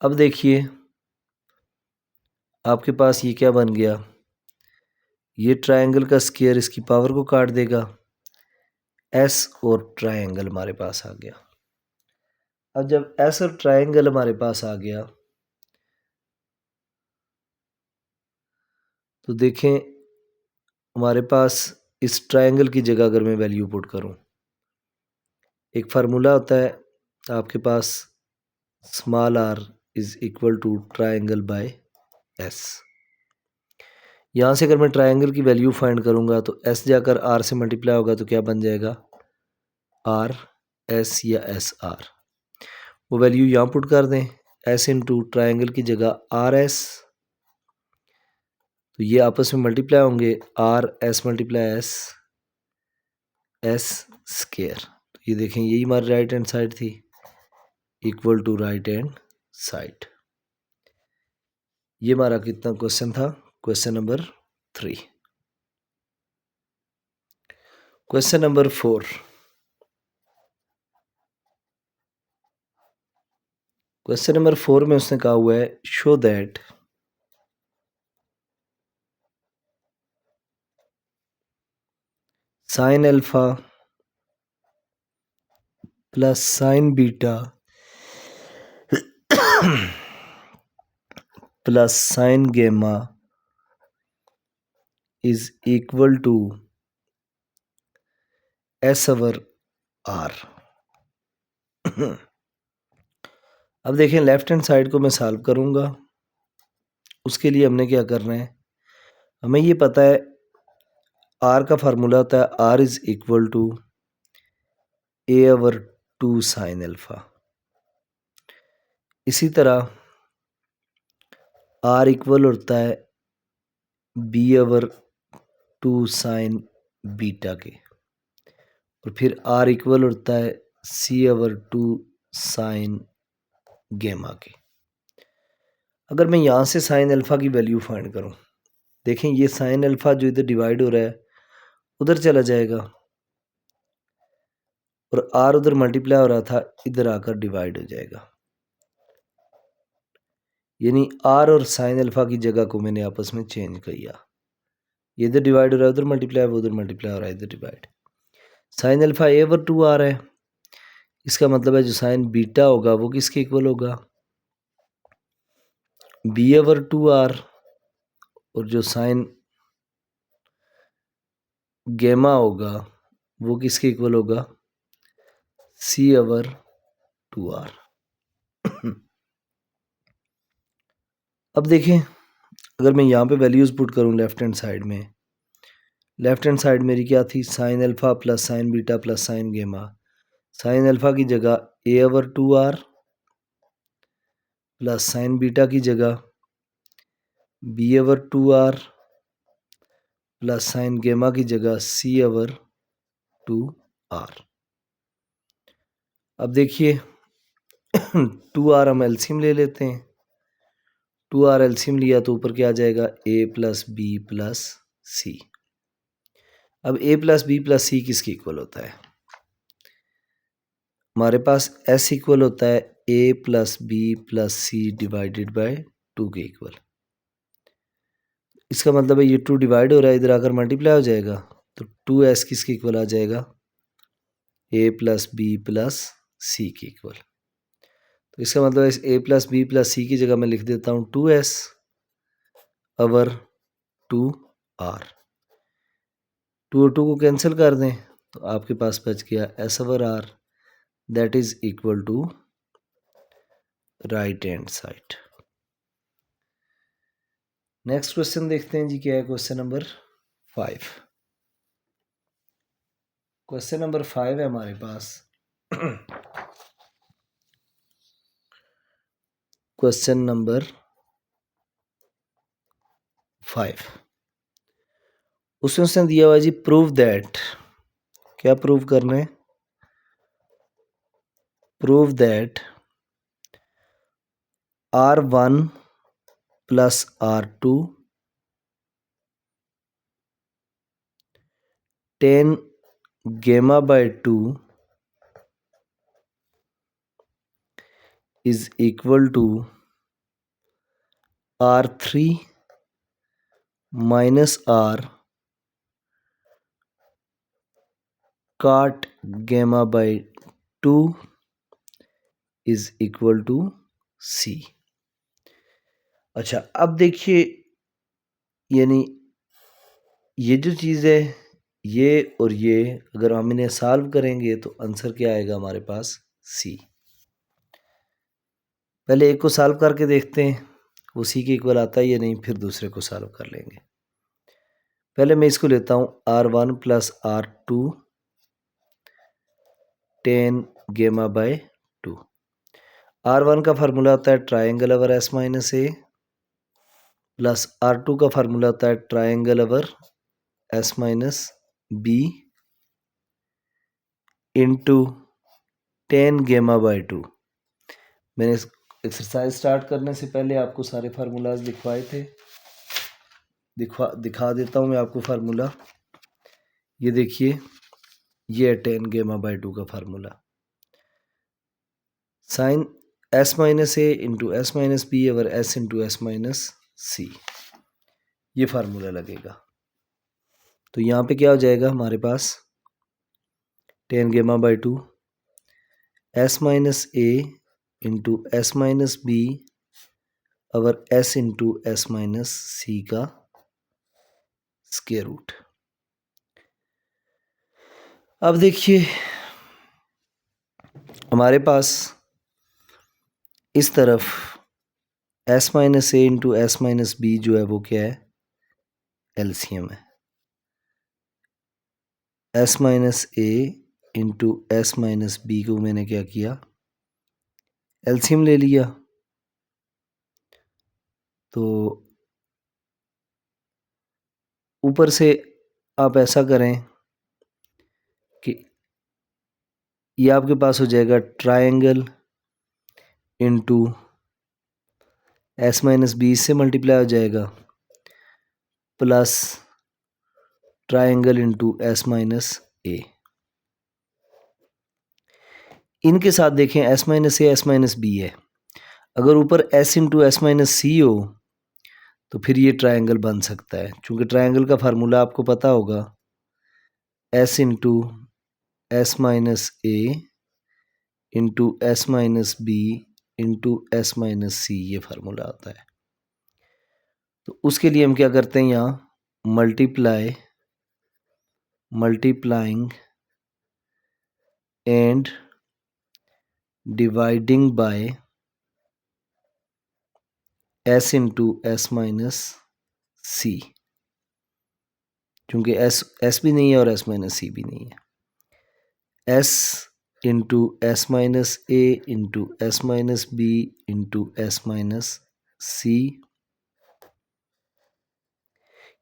अब देखिए आपके पास ये क्या बन गया, ये ट्राइंगल का स्क्वायर इसकी पावर को काट देगा, S और ट्राइंगल हमारे पास आ गया। अब जब S और ट्राइंगल हमारे पास आ गया तो देखें हमारे पास इस ट्राइंगल की जगह अगर मैं वैल्यू पुट करूं, एक फार्मूला होता है आपके पास, small r is equal to triangle by S। यहाँ से अगर मैं ट्राइंगल की वैल्यू फाइंड करूंगा तो S जाकर R से मल्टीप्लाई होगा तो क्या बन जाएगा, R S या एस आर। वो वैल्यू यहाँ पुट कर दें, S इंटू ट्राइंगल की जगह RS, तो ये आपस में मल्टीप्लाई होंगे, RS मल्टीप्लाई S स्क्वायर। तो ये देखें यही हमारी राइट हैंड साइड थी, equal to right hand side. ये हमारा कितना क्वेश्चन था, question number 3। Question number 4, question number 4 में उसने कहा हुआ है show that sine alpha plus sine beta plus sine gamma is equal to S over R. अब देखें लेफ्ट हैंड साइड को मैं सॉल्व करूंगा। उसके लिए हमने क्या करना है, हमें ये पता है आर का फार्मूला होता है R is equal to A over 2 sine alpha. इसी तरह आर इक्वल होता है बी ओवर 2 साइन बीटा के, और फिर आर इक्वल होता है सी ओवर 2 साइन गेमा के। अगर मैं यहाँ से साइन अल्फा की वैल्यू फाइंड करूँ, देखें ये साइन अल्फा जो इधर डिवाइड हो रहा है उधर चला जाएगा, और आर उधर मल्टीप्लाई हो रहा था इधर आकर डिवाइड हो जाएगा। यानी आर और साइन अल्फा की जगह को मैंने आपस में चेंज किया। ये इधर डिवाइड हो रहा है उधर मल्टीप्लाई, वो उधर मल्टीप्लाई हो रहा है इधर डिवाइड। साइन अल्फा ए ओवर 2 आ रहा है, इसका मतलब है जो साइन बीटा होगा वो किसके इक्वल होगा, बी ओवर 2 आर, और जो साइन गेमा होगा वो किसके इक्वल होगा, सी ओवर 2 आर। अब देखें अगर मैं यहाँ पे वैल्यूज़ पुट करूँ लेफ्ट हैंड साइड में, लेफ्ट हैंड साइड मेरी क्या थी, sine alpha plus sine beta plus sine gamma. Sine alpha की जगह A over 2 R plus sine beta की जगह B over 2 R plus sine gamma की जगह सी ओवर 2 आर। अब देखिए 2 आर हम एलसीएम ले लेते हैं। 2 आर एलसीएम लिया तो ऊपर क्या आ जाएगा, ए प्लस बी प्लस सी। अब ए प्लस बी प्लस सी किसके इक्वल होता है, हमारे पास एस इक्वल होता है ए plus B plus C divided by 2 के इक्वल। इसका मतलब है ये 2 डिवाइड हो रहा है, इधर आकर मल्टीप्लाई हो जाएगा, तो 2s किसके इक्वल आ जाएगा, ए प्लस बी प्लस सी के इक्वल। तो इसका मतलब इस ए प्लस बी प्लस सी की जगह मैं लिख देता हूँ 2s ओवर 2 आर। 2 और 2 को कैंसिल कर दें तो आपके पास बच गया S over R, that is equal to right hand side. Next question देखते हैं जी क्या है, क्वेश्चन नंबर 5। क्वेश्चन नंबर 5 है हमारे पास। क्वेश्चन नंबर 5 उसमें उसने दिया हुआ जी प्रूव दैट, क्या प्रूव करना है, prove that R1 plus R2 10 gamma by 2 is equal to R3 minus R cot gamma by 2 is equal to C। अच्छा अब देखिए, यानी ये जो चीज़ है ये और ये अगर हम इन्हें सॉल्व करेंगे तो आंसर क्या आएगा हमारे पास, C। पहले एक को सॉल्व करके देखते हैं वो सी के इक्वल आता है या नहीं, फिर दूसरे को सॉल्व कर लेंगे। पहले मैं इसको लेता हूँ R1 plus R2 10 gamma by 2। R1 का फार्मूला होता है ट्राइंगल ओवर S माइनस ए, प्लस R2 का फार्मूला होता है triangle over S minus B into 10 gamma by 2। मैंने एक्सरसाइज स्टार्ट करने से पहले आपको सारे फार्मूलाज दिखवाए थे, दिखा देता हूँ मैं आपको फार्मूला। ये देखिए ये है 10 गेमा बाय 2 का फार्मूला, साइन S माइनस ए into S minus B over S into S minus C, ये फार्मूला लगेगा। तो यहाँ पे क्या हो जाएगा हमारे पास tan gamma by 2 s minus A into S minus B और s इंटू एस माइनस सी का स्क्वायर रूट। अब देखिए हमारे पास इस तरफ s माइनस ए इंटू एस माइनस बी जो है वो क्या है, एलसीएम है। s माइनस ए इंटू एस माइनस बी को मैंने क्या किया, एलसीएम ले लिया। तो ऊपर से आप ऐसा करें कि ये आपके पास हो जाएगा triangle into S minus B से मल्टीप्लाई हो जाएगा plus triangle into S minus A. इनके साथ देखें S minus A S minus B है, अगर ऊपर S into S minus C हो तो फिर ये ट्रायंगल बन सकता है, क्योंकि ट्रायंगल का फार्मूला आपको पता होगा, एस इंटू एस माइनस ए into S minus B into S minus C, ये फार्मूला आता है। तो उसके लिए हम क्या करते हैं, यहाँ multiplying and dividing by S into S minus C, क्योंकि एस भी नहीं है और एस माइनस सी भी नहीं है। एस इंटू एस माइनस ए into S minus B into S minus C,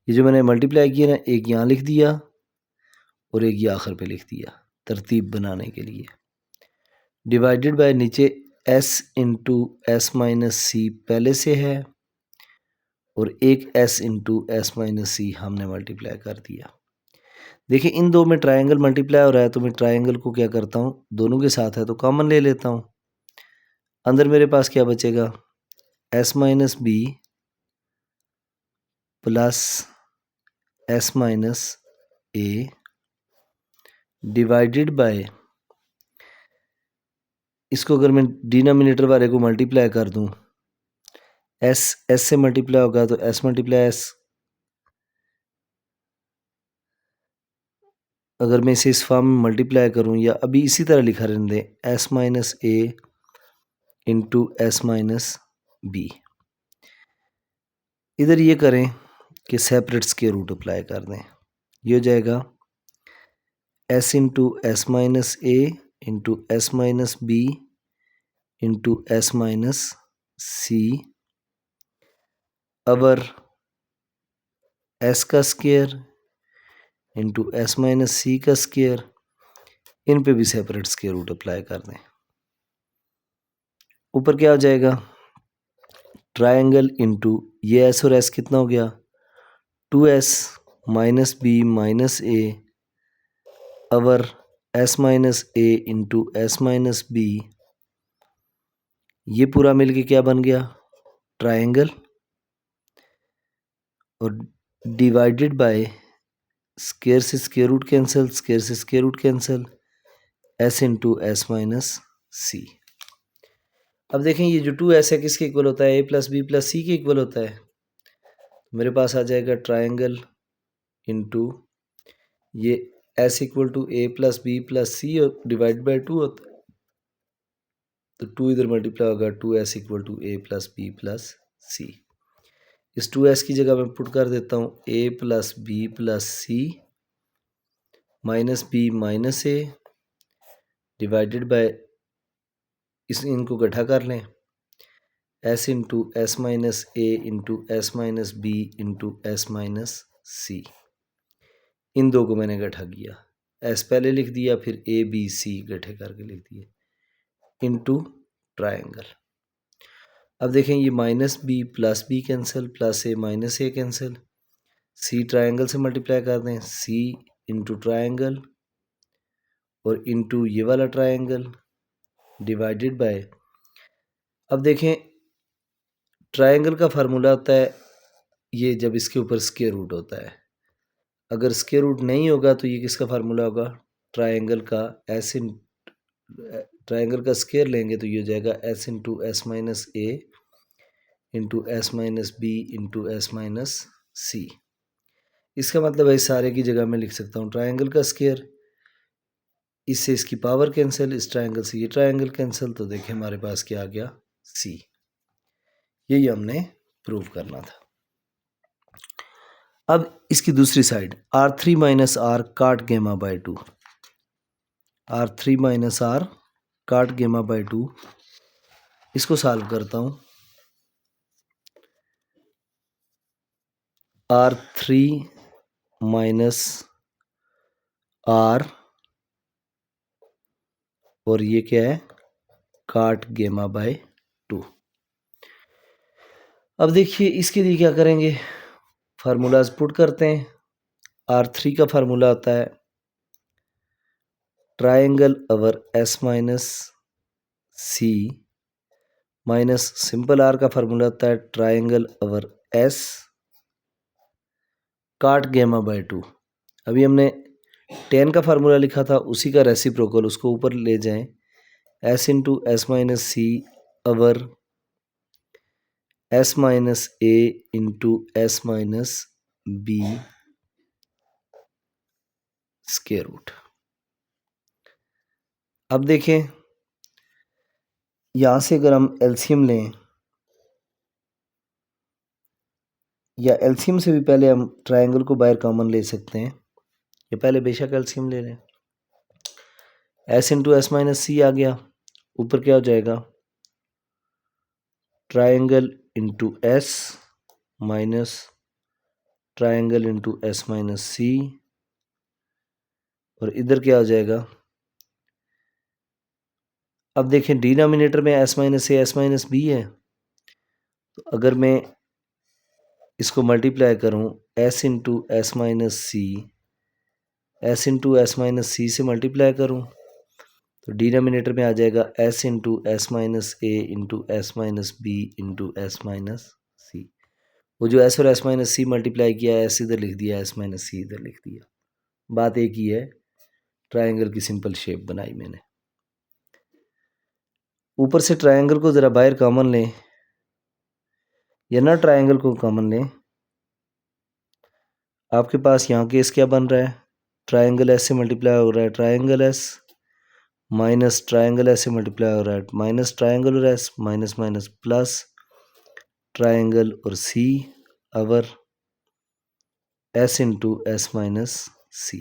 ये जो मैंने मल्टीप्लाई किया ना, एक यहाँ लिख दिया और एक ये आखिर पे लिख दिया तरतीब बनाने के लिए। डिवाइडेड बाय नीचे एस इंटू एस माइनस सी पहले से है और एक एस इंटू एस माइनस सी हमने मल्टीप्लाई कर दिया। देखिए इन दो में ट्रायंगल मल्टीप्लाई हो रहा है, तो मैं ट्रायंगल को क्या करता हूँ, दोनों के साथ है तो कॉमन ले लेता हूँ। अंदर मेरे पास क्या बचेगा, S minus B plus S minus A divided by, इसको अगर मैं डिनोमिनेटर वाले को मल्टीप्लाई कर दूं, एस से मल्टीप्लाई होगा तो एस मल्टीप्लाई एस, अगर मैं इसे इस फॉर्म में मल्टीप्लाई करूं या अभी इसी तरह लिखा रहने दें, एस माइनस ए इंटू एस माइनस बी, इधर ये करें कि सेपरेट स्क्वायर रूट अप्लाई कर दें, ये हो जाएगा एस इंटू एस माइनस ए into S minus B into S minus सी अवर एस का स्क्वायर इंटू एस माइनस सी का स्क्वायर, इन पे भी सेपरेट स्क्वायर रूट अप्लाई कर दें। ऊपर क्या हो जाएगा, ट्रायंगल इंटू ये एस और एस कितना हो गया, 2s minus B minus A over S minus A into S minus B, ये पूरा मिलके क्या बन गया, ट्रायंगल, और डिवाइडेड बाय स्क्वायर से स्क्वायर रूट कैंसिल, स्क्वायर से square root cancel, S into S minus सी। अब देखें ये जो 2s है किसके इक्वल होता है, a प्लस बी प्लस सी के इक्वल होता है। मेरे पास आ जाएगा ट्रायंगल इंटू ये s equal to a plus B plus C और डिवाइड बाय 2 होता है, तो 2 इधर मल्टीप्लाई होगा, 2s equal to a plus B plus C. इस 2s की जगह मैं पुट कर देता हूँ a plus B plus C minus B minus A divided by, इनको इकट्ठा कर लें, एस इंटू एस माइनस ए into S minus B into S minus C, इन दो को मैंने इकट्ठा किया, एस पहले लिख दिया फिर ए बी सी इकट्ठे करके लिख दिए इंटू ट्रायंगल। अब देखें ये minus B plus B cancel, plus A minus A cancel, C triangle से मल्टीप्लाई कर दें, सी इंटू ट्रायंगल और इंटू ये वाला ट्रायंगल डिवाइडेड बाय, अब देखें ट्रायंगल का फार्मूला होता है ये जब इसके ऊपर स्क्वायर रूट होता है, अगर स्क्वायर रूट नहीं होगा तो ये किसका फार्मूला होगा, ट्रायंगल का एस इन ट्रायंगल का स्क्वायर लेंगे तो ये हो जाएगा एस इंटू एस माइनस ए into S minus B into S minus सी। इसका मतलब है सारे की जगह मैं लिख सकता हूँ ट्रायंगल का स्क्वायर, इससे इसकी पावर कैंसिल, इस ट्रायंगल से ये ट्रायंगल कैंसिल, तो देखिए हमारे पास क्या आ गया, सी। यही हमने प्रूव करना था। अब इसकी दूसरी साइड R3 माइनस आर काट गेमा बाय 2, R3 माइनस आर काट गेमा बाय 2, इसको सॉल्व करता हूँ। R3 माइनस आर और ये क्या है, काट गेमा बाय 2। अब देखिए इसके लिए क्या करेंगे, फार्मूलाज पुट करते हैं। R3 का फार्मूला होता है triangle over S minus C minus simple R का फार्मूला होता है ट्रायंगल ओवर एस काट गेमा बाय 2। अभी हमने tan का फार्मूला लिखा था, उसी का रेसिप्रोकल उसको ऊपर ले जाएं, S into S minus C over S minus ए into S minus B square root. अब देखें यहां से अगर हम एलसीएम लें, या एलसीएम से भी पहले हम ट्रायंगल को बाहर कॉमन ले सकते हैं, या पहले बेशक एलसीएम ले लें। S into S minus C आ गया, ऊपर क्या हो जाएगा, triangle into S minus triangle into S minus C, और इधर क्या हो जाएगा। अब देखें डिनोमिनेटर में S minus A S minus B है, तो अगर मैं इसको मल्टीप्लाई करूं S into S minus C, S into S minus C से मल्टीप्लाई करूं तो डिनोमिनेटर में आ जाएगा एस इंटू एस माइनस ए into S minus B into S minus C. वो जो एस और एस माइनस सी मल्टीप्लाई किया है, एस इधर लिख दिया, एस माइनस सी इधर लिख दिया, बात एक ही है, ट्रायंगल की सिंपल शेप बनाई मैंने। ऊपर से ट्रायंगल को ज़रा बाहर कॉमन लें, या ना ट्रायंगल को कॉमन लें, आपके पास यहाँ केस क्या बन रहा है, ट्रायंगल एस से मल्टीप्लाई हो रहा है triangle S, minus triangle S से मल्टीप्लाई हो रहा है माइनस ट्रायंगल और S, minus minus plus triangle और C over S into S minus C.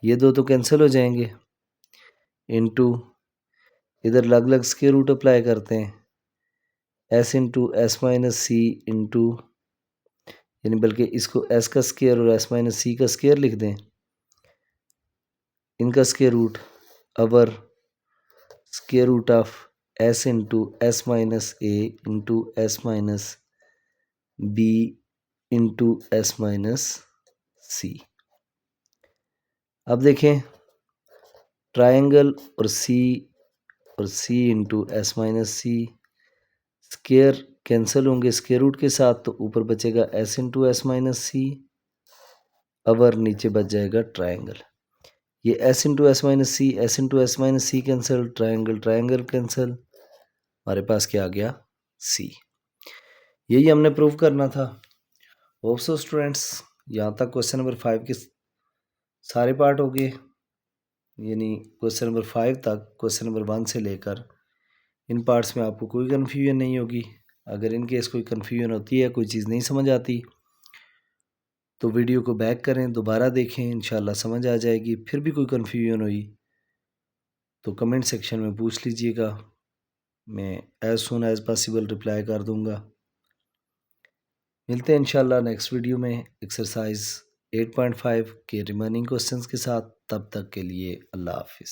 ये दो तो कैंसिल हो जाएंगे, इंटू इधर अलग अलग स्क्वायर रूट अप्लाई करते हैं, एस इंटू एस माइनस सी इंटू, यानी बल्कि इसको एस का स्क्वायर और एस माइनस सी का स्क्वायर लिख दें, इनका square root over square root of S into S minus A into S minus B into S minus सी। अब देखें ट्रायंगल और C into S minus C, square cancel होंगे स्क्वायर रूट के साथ, तो ऊपर बचेगा S into S minus C over नीचे बच जाएगा ट्रायंगल। ये S into S minus C, S into S minus C cancel, triangle triangle cancel, हमारे पास क्या आ गया, सी। यही हमने प्रूव करना था। होप सो स्टूडेंट्स, यहाँ तक क्वेश्चन नंबर 5 के सारे पार्ट हो गए, यानी क्वेश्चन नंबर 5 तक क्वेश्चन नंबर 1 से लेकर इन पार्ट्स में आपको कोई कन्फ्यूजन नहीं होगी। अगर इन केस कोई कन्फ्यूजन होती है, कोई चीज़ नहीं समझ आती, तो वीडियो को बैक करें, दोबारा देखें, इंशाल्लाह समझ आ जाएगी। फिर भी कोई कन्फ्यूजन हुई तो कमेंट सेक्शन में पूछ लीजिएगा, मैं as soon as possible reply कर दूंगा। मिलते हैं इंशाल्लाह नेक्स्ट वीडियो में एक्सरसाइज 8.5 के रिमेनिंग क्वेश्चंस के साथ। तब तक के लिए अल्लाह हाफिज़।